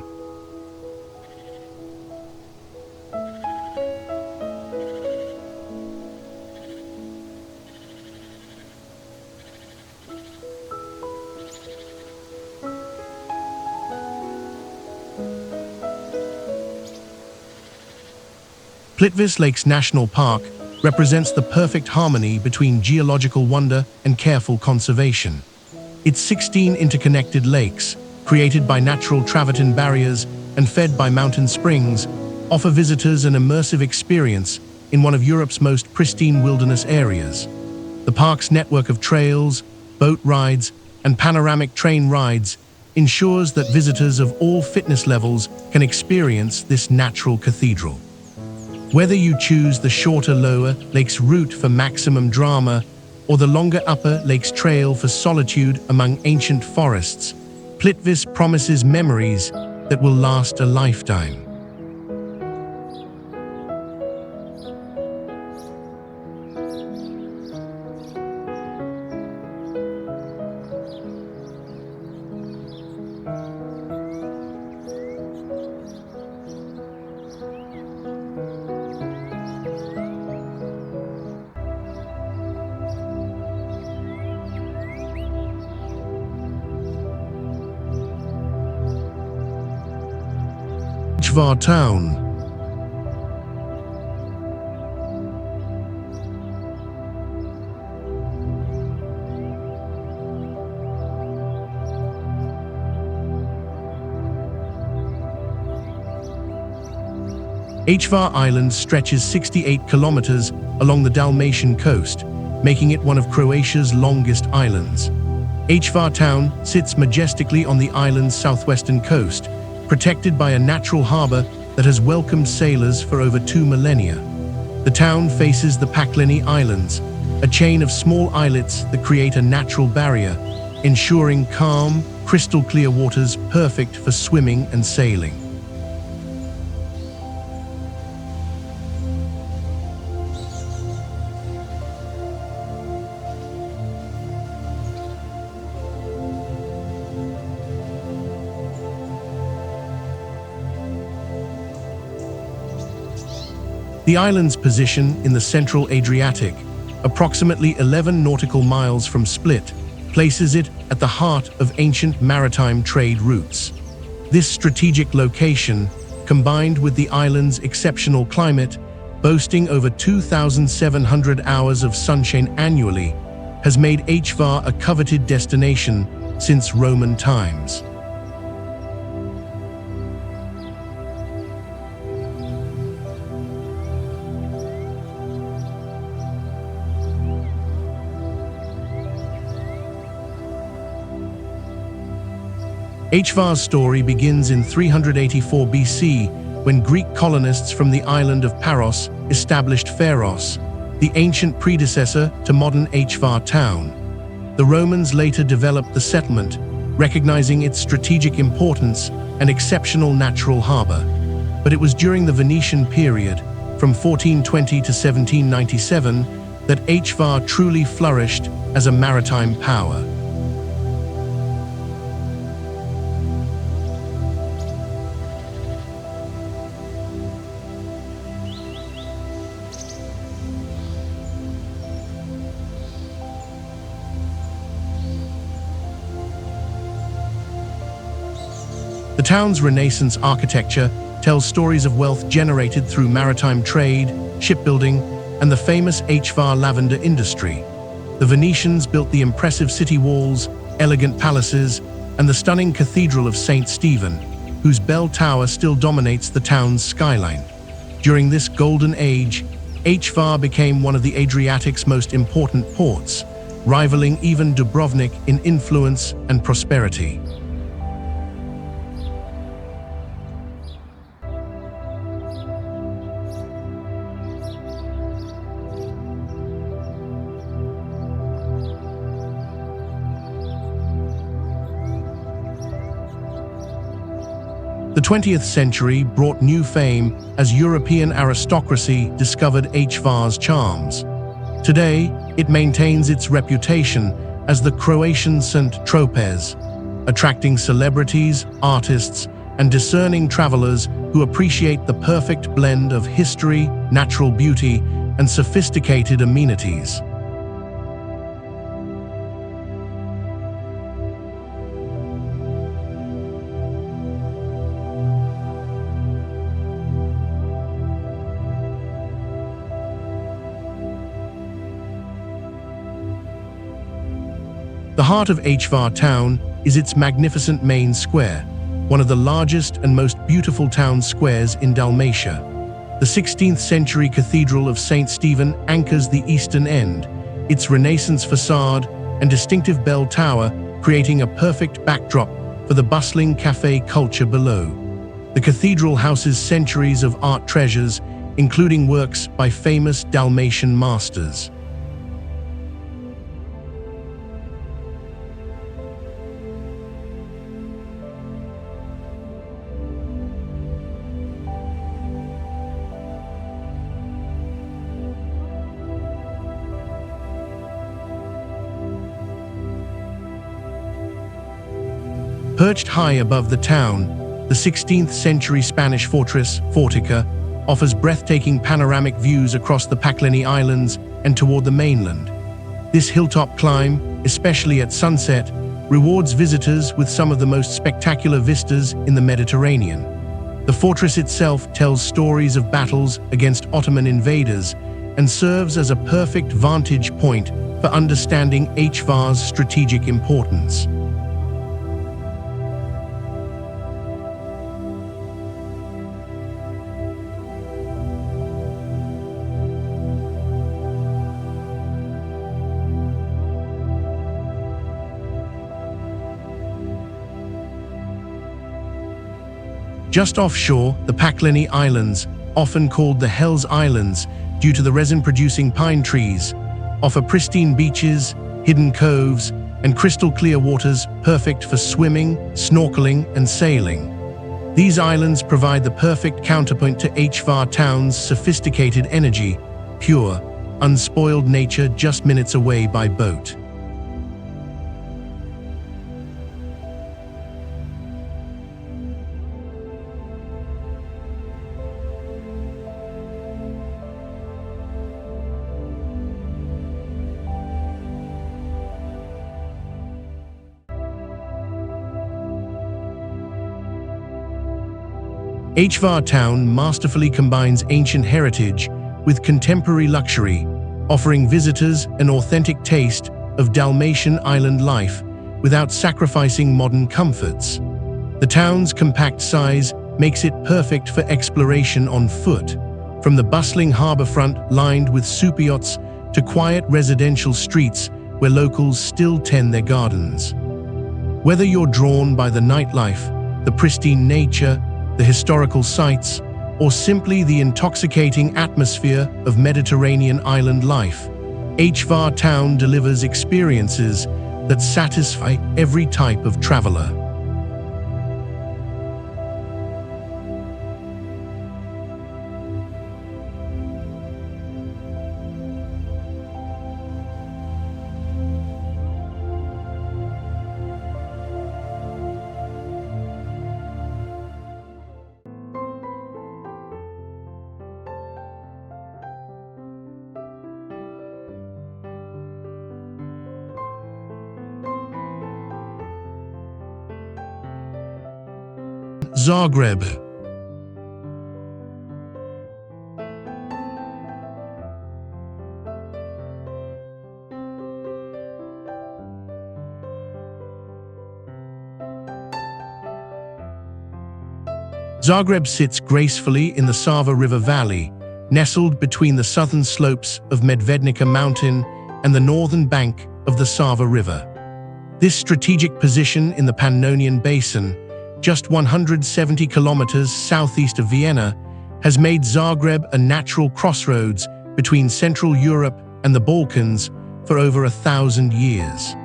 Plitvice Lakes National Park represents the perfect harmony between geological wonder and careful conservation. Its 16 interconnected lakes, created by natural travertine barriers and fed by mountain springs, offer visitors an immersive experience in one of Europe's most pristine wilderness areas. The park's network of trails, boat rides, and panoramic train rides ensures that visitors of all fitness levels can experience this natural cathedral. Whether you choose the shorter Lower Lakes route for maximum drama or the longer Upper Lakes trail for solitude among ancient forests, Plitvice promises memories that will last a lifetime. Hvar town. Hvar Island stretches 68 kilometers along the Dalmatian coast, making it one of Croatia's longest islands. Hvar town sits majestically on the island's southwestern coast, protected by a natural harbor that has welcomed sailors for over 2 millennia. The town faces the Pakleni Islands, a chain of small islets that create a natural barrier, ensuring calm, crystal-clear waters perfect for swimming and sailing. The island's position in the central Adriatic, approximately 11 nautical miles from Split, places it at the heart of ancient maritime trade routes. This strategic location, combined with the island's exceptional climate, boasting over 2,700 hours of sunshine annually, has made Hvar a coveted destination since Roman times. Hvar's story begins in 384 BC, when Greek colonists from the island of Paros established Pharos, the ancient predecessor to modern Hvar town. The Romans later developed the settlement, recognizing its strategic importance and exceptional natural harbor. But it was during the Venetian period, from 1420 to 1797, that Hvar truly flourished as a maritime power. The town's Renaissance architecture tells stories of wealth generated through maritime trade, shipbuilding, and the famous Hvar lavender industry. The Venetians built the impressive city walls, elegant palaces, and the stunning Cathedral of St. Stephen, whose bell tower still dominates the town's skyline. During this golden age, Hvar became one of the Adriatic's most important ports, rivaling even Dubrovnik in influence and prosperity. The 20th century brought new fame as European aristocracy discovered Hvar's charms. Today, it maintains its reputation as the Croatian Saint-Tropez, attracting celebrities, artists, and discerning travelers who appreciate the perfect blend of history, natural beauty, and sophisticated amenities. The heart of Hvar town is its magnificent main square, one of the largest and most beautiful town squares in Dalmatia. The 16th century Cathedral of St. Stephen anchors the eastern end, its Renaissance facade and distinctive bell tower creating a perfect backdrop for the bustling cafe culture below. The cathedral houses centuries of art treasures, including works by famous Dalmatian masters. Perched high above the town, the 16th century Spanish fortress, Fortica, offers breathtaking panoramic views across the Pakleni Islands and toward the mainland. This hilltop climb, especially at sunset, rewards visitors with some of the most spectacular vistas in the Mediterranean. The fortress itself tells stories of battles against Ottoman invaders and serves as a perfect vantage point for understanding Hvar's strategic importance. Just offshore, the Pakleni Islands, often called the Hell's Islands due to the resin-producing pine trees, offer pristine beaches, hidden coves, and crystal-clear waters perfect for swimming, snorkeling, and sailing. These islands provide the perfect counterpoint to Hvar town's sophisticated energy, pure, unspoiled nature just minutes away by boat. Hvar town masterfully combines ancient heritage with contemporary luxury, offering visitors an authentic taste of Dalmatian island life without sacrificing modern comforts. The town's compact size makes it perfect for exploration on foot, from the bustling harborfront lined with superyachts to quiet residential streets where locals still tend their gardens. Whether you're drawn by the nightlife, the pristine nature, the historical sites, or simply the intoxicating atmosphere of Mediterranean island life, Hvar town delivers experiences that satisfy every type of traveler. Zagreb. Zagreb sits gracefully in the Sava River Valley, nestled between the southern slopes of Medvednica Mountain and the northern bank of the Sava River. This strategic position in the Pannonian Basin, just 170 kilometers southeast of Vienna, has made Zagreb a natural crossroads between Central Europe and the Balkans for over 1,000 years.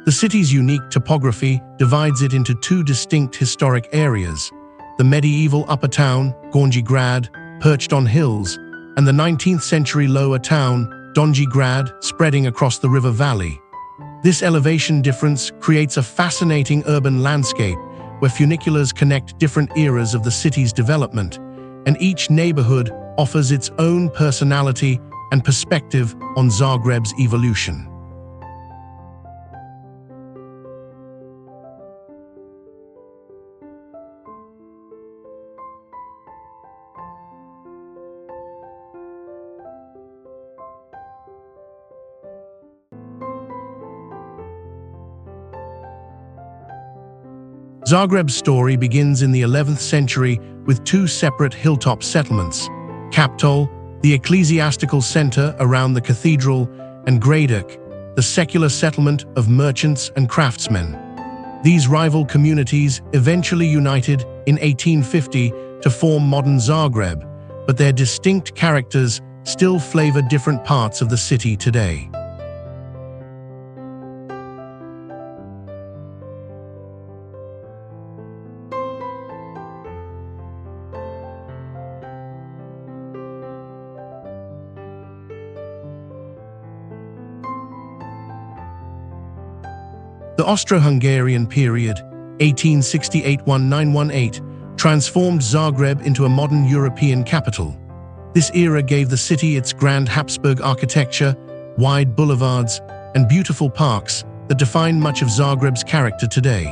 The city's unique topography divides it into two distinct historic areas: the medieval upper town, Gornji Grad, perched on hills, and the 19th century lower town, Donji Grad, spreading across the river valley. This elevation difference creates a fascinating urban landscape where funiculars connect different eras of the city's development, and each neighborhood offers its own personality and perspective on Zagreb's evolution. Zagreb's story begins in the 11th century with two separate hilltop settlements: Kaptol, the ecclesiastical center around the cathedral, and Gradic, the secular settlement of merchants and craftsmen. These rival communities eventually united in 1850 to form modern Zagreb, but their distinct characters still flavor different parts of the city today. The Austro-Hungarian period, 1868–1918, transformed Zagreb into a modern European capital. This era gave the city its grand Habsburg architecture, wide boulevards, and beautiful parks that define much of Zagreb's character today.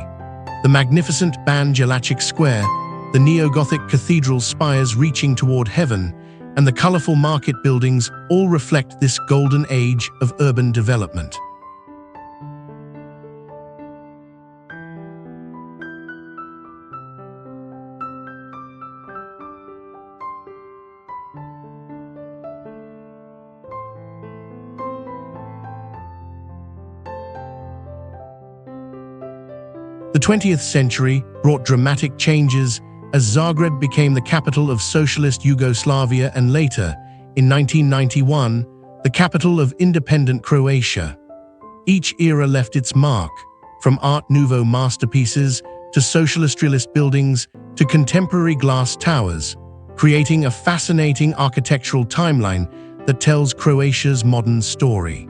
The magnificent Ban Jelačić Square, the neo-Gothic cathedral spires reaching toward heaven, and the colorful market buildings all reflect this golden age of urban development. The 20th century brought dramatic changes as Zagreb became the capital of socialist Yugoslavia and later, in 1991, the capital of independent Croatia. Each era left its mark, from Art Nouveau masterpieces to socialist realist buildings to contemporary glass towers, creating a fascinating architectural timeline that tells Croatia's modern story.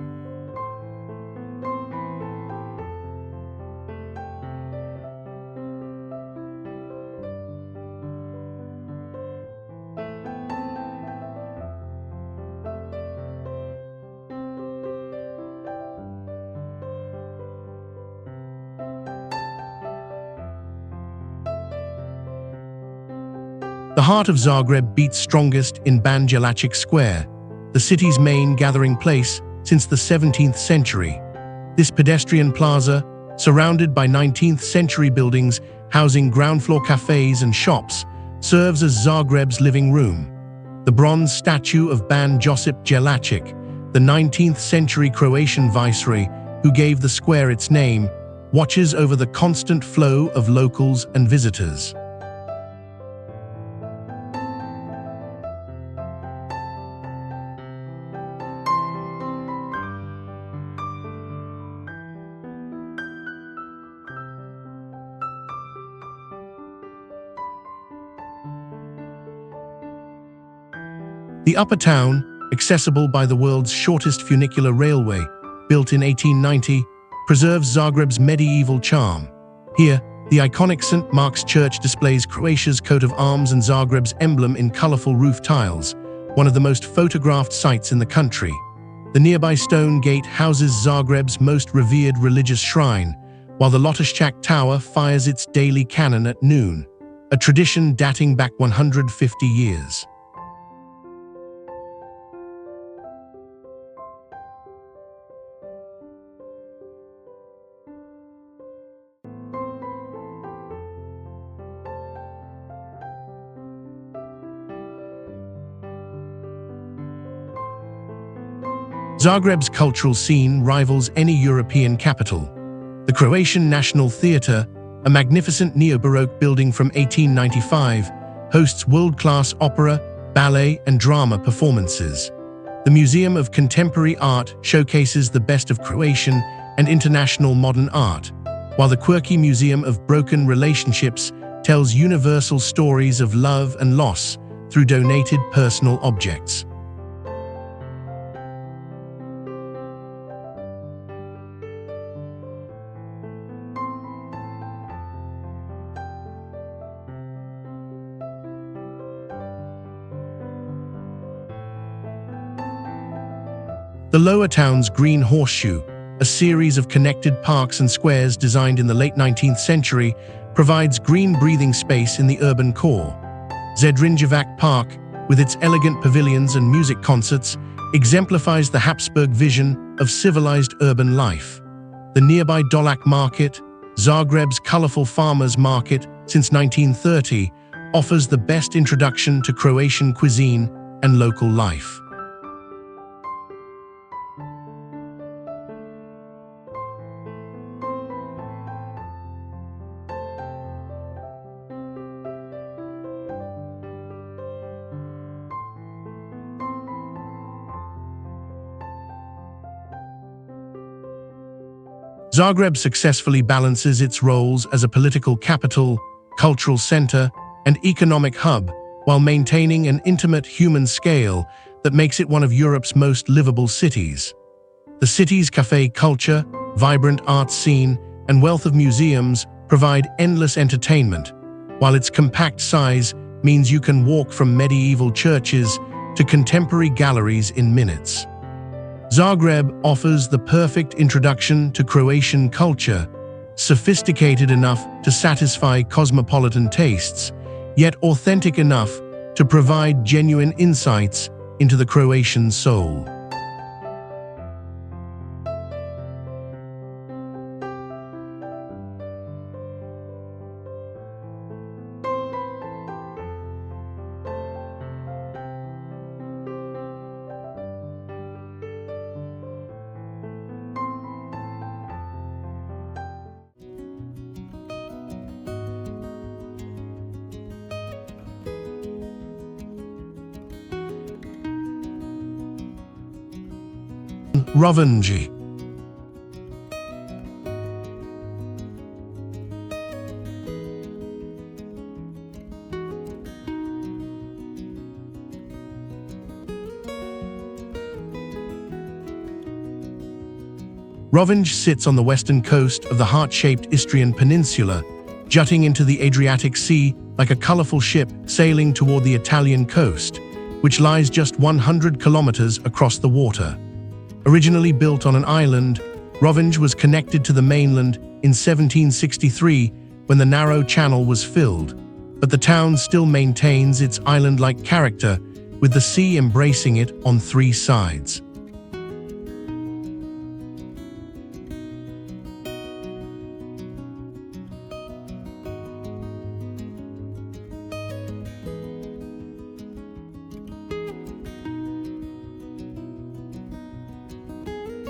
The heart of Zagreb beats strongest in Ban Jelačić Square, the city's main gathering place since the 17th century. This pedestrian plaza, surrounded by 19th-century buildings housing ground-floor cafes and shops, serves as Zagreb's living room. The bronze statue of Ban Josip Jelačić, the 19th-century Croatian viceroy who gave the square its name, watches over the constant flow of locals and visitors. The Upper Town, accessible by the world's shortest funicular railway, built in 1890, preserves Zagreb's medieval charm. Here, the iconic St. Mark's Church displays Croatia's coat of arms and Zagreb's emblem in colorful roof tiles, one of the most photographed sights in the country. The nearby stone gate houses Zagreb's most revered religious shrine, while the Lotošćak Tower fires its daily cannon at noon, a tradition dating back 150 years. Zagreb's cultural scene rivals any European capital. The Croatian National Theatre, a magnificent neo-Baroque building from 1895, hosts world-class opera, ballet, and drama performances. The Museum of Contemporary Art showcases the best of Croatian and international modern art, while the quirky Museum of Broken Relationships tells universal stories of love and loss through donated personal objects. The Lower Town's Green Horseshoe, a series of connected parks and squares designed in the late 19th century, provides green breathing space in the urban core. Zadar Park, with its elegant pavilions and music concerts, exemplifies the Habsburg vision of civilized urban life. The nearby Dolac Market, Zagreb's colorful farmers' market since 1930, offers the best introduction to Croatian cuisine and local life. Zagreb successfully balances its roles as a political capital, cultural center, and economic hub, while maintaining an intimate human scale that makes it one of Europe's most livable cities. The city's cafe culture, vibrant art scene, and wealth of museums provide endless entertainment, while its compact size means you can walk from medieval churches to contemporary galleries in minutes. Zagreb offers the perfect introduction to Croatian culture, sophisticated enough to satisfy cosmopolitan tastes, yet authentic enough to provide genuine insights into the Croatian soul. Rovinj. Rovinj sits on the western coast of the heart-shaped Istrian Peninsula, jutting into the Adriatic Sea like a colorful ship sailing toward the Italian coast, which lies just 100 kilometers across the water. Originally built on an island, Rovinj was connected to the mainland in 1763 when the narrow channel was filled, but the town still maintains its island-like character, with the sea embracing it on three sides.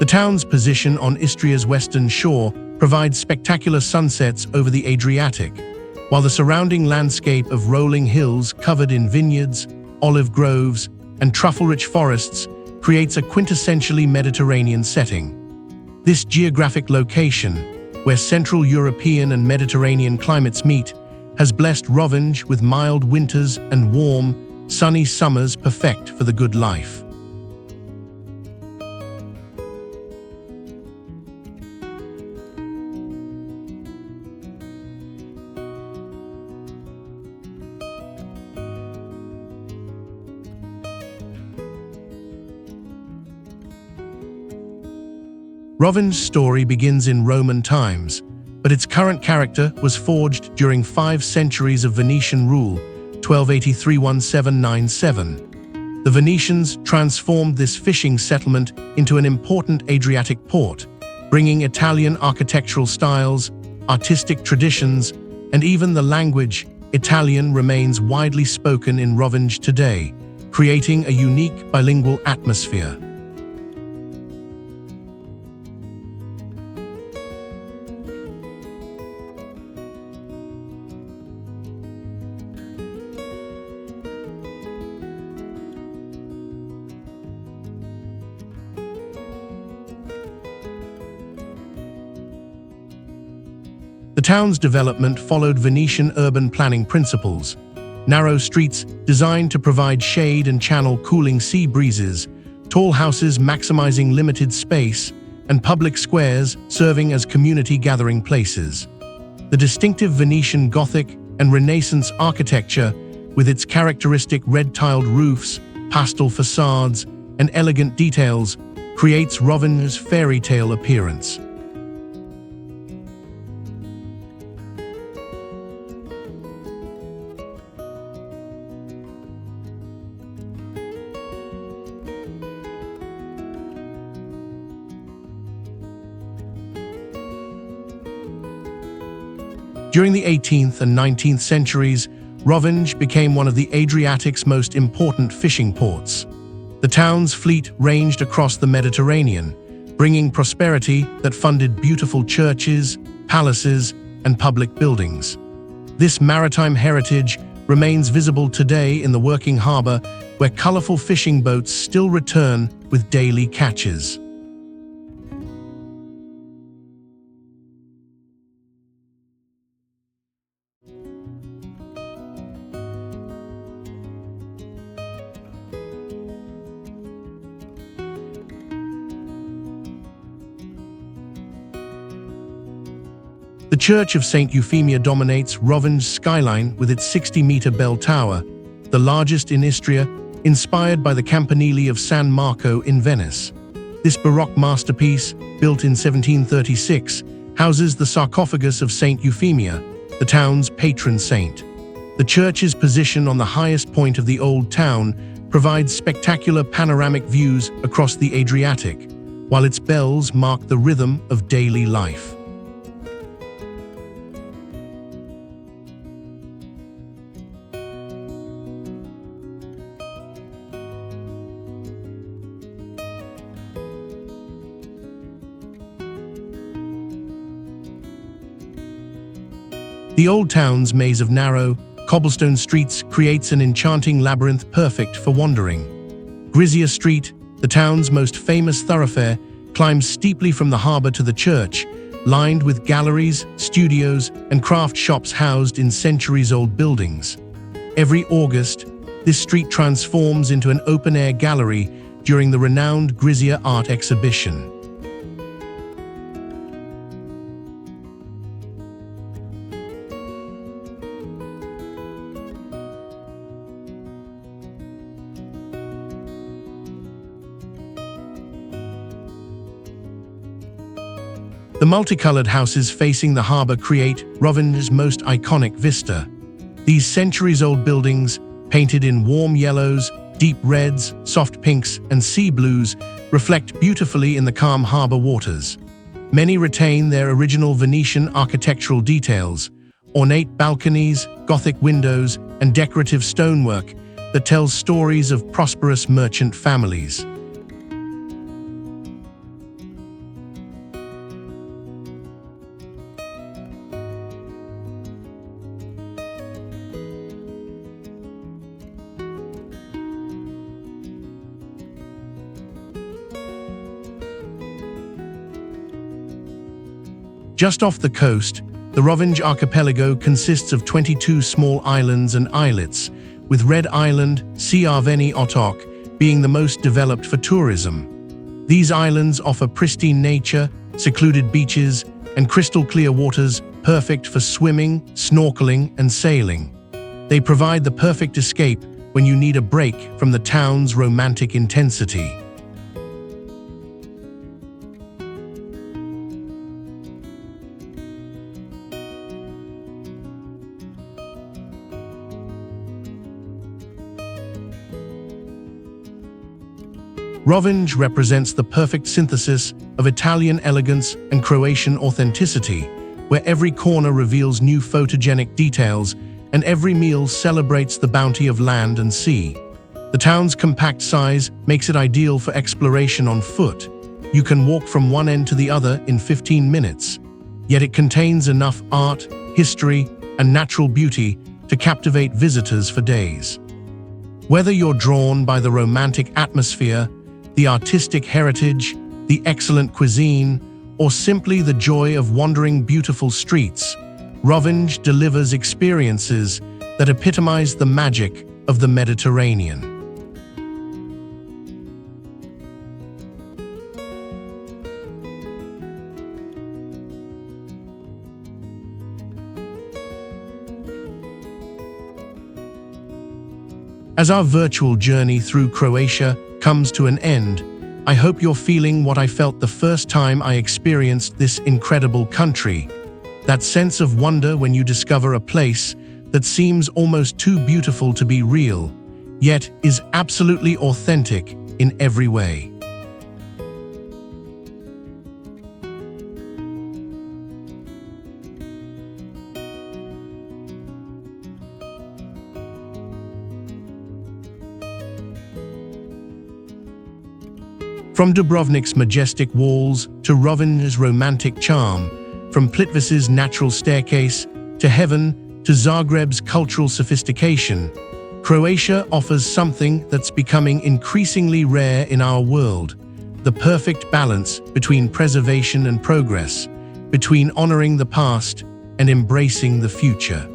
The town's position on Istria's western shore provides spectacular sunsets over the Adriatic, while the surrounding landscape of rolling hills covered in vineyards, olive groves, and truffle-rich forests creates a quintessentially Mediterranean setting. This geographic location, where Central European and Mediterranean climates meet, has blessed Rovinj with mild winters and warm, sunny summers perfect for the good life. Rovinj's story begins in Roman times, but its current character was forged during 5 centuries of Venetian rule, 1283–1797. The Venetians transformed this fishing settlement into an important Adriatic port, bringing Italian architectural styles, artistic traditions, and even the language. Italian remains widely spoken in Rovinj today, creating a unique bilingual atmosphere. The town's development followed Venetian urban planning principles. Narrow streets designed to provide shade and channel cooling sea breezes, tall houses maximizing limited space, and public squares serving as community gathering places. The distinctive Venetian Gothic and Renaissance architecture, with its characteristic red-tiled roofs, pastel facades, and elegant details, creates Rovinj's fairy tale appearance. During the 18th and 19th centuries, Rovinj became one of the Adriatic's most important fishing ports. The town's fleet ranged across the Mediterranean, bringing prosperity that funded beautiful churches, palaces, and public buildings. This maritime heritage remains visible today in the working harbor, where colorful fishing boats still return with daily catches. The Church of St. Euphemia dominates Rovinj's skyline with its 60-meter bell tower, the largest in Istria, inspired by the campanile of San Marco in Venice. This Baroque masterpiece, built in 1736, houses the sarcophagus of St. Euphemia, the town's patron saint. The church's position on the highest point of the old town provides spectacular panoramic views across the Adriatic, while its bells mark the rhythm of daily life. The old town's maze of narrow, cobblestone streets creates an enchanting labyrinth perfect for wandering. Grizia Street, the town's most famous thoroughfare, climbs steeply from the harbor to the church, lined with galleries, studios, and craft shops housed in centuries-old buildings. Every August, this street transforms into an open-air gallery during the renowned Grizia art exhibition. The multicolored houses facing the harbor create Rovinj's most iconic vista. These centuries-old buildings, painted in warm yellows, deep reds, soft pinks, and sea blues, reflect beautifully in the calm harbor waters. Many retain their original Venetian architectural details, ornate balconies, Gothic windows, and decorative stonework that tells stories of prosperous merchant families. Just off the coast, the Rovinj archipelago consists of 22 small islands and islets, with Red Island, Crveni otok, being the most developed for tourism. These islands offer pristine nature, secluded beaches, and crystal-clear waters perfect for swimming, snorkeling, and sailing. They provide the perfect escape when you need a break from the town's romantic intensity. Rovinj represents the perfect synthesis of Italian elegance and Croatian authenticity, where every corner reveals new photogenic details and every meal celebrates the bounty of land and sea. The town's compact size makes it ideal for exploration on foot. You can walk from one end to the other in 15 minutes, yet it contains enough art, history, and natural beauty to captivate visitors for days. Whether you're drawn by the romantic atmosphere, the artistic heritage, the excellent cuisine, or simply the joy of wandering beautiful streets, Rovinj delivers experiences that epitomize the magic of the Mediterranean. As our virtual journey through Croatia comes to an end, I hope you're feeling what I felt the first time I experienced this incredible country. That sense of wonder when you discover a place that seems almost too beautiful to be real, yet is absolutely authentic in every way. From Dubrovnik's majestic walls to Rovinj's romantic charm, from Plitvice's natural staircase to heaven to Zagreb's cultural sophistication, Croatia offers something that's becoming increasingly rare in our world: the perfect balance between preservation and progress, between honoring the past and embracing the future.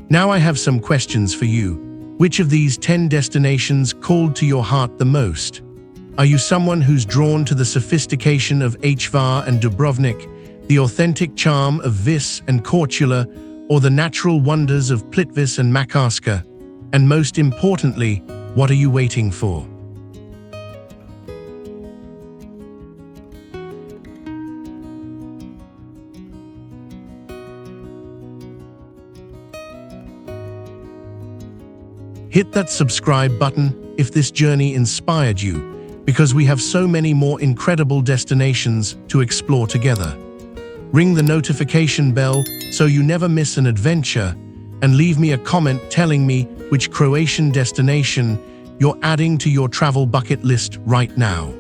Now I have some questions for you. Which of these 10 destinations called to your heart the most? Are you someone who's drawn to the sophistication of Hvar and Dubrovnik, the authentic charm of Vis and Korčula, or the natural wonders of Plitvice and Makarska? And most importantly, what are you waiting for? Hit that subscribe button if this journey inspired you, because we have so many more incredible destinations to explore together. Ring the notification bell so you never miss an adventure, and leave me a comment telling me which Croatian destination you're adding to your travel bucket list right now.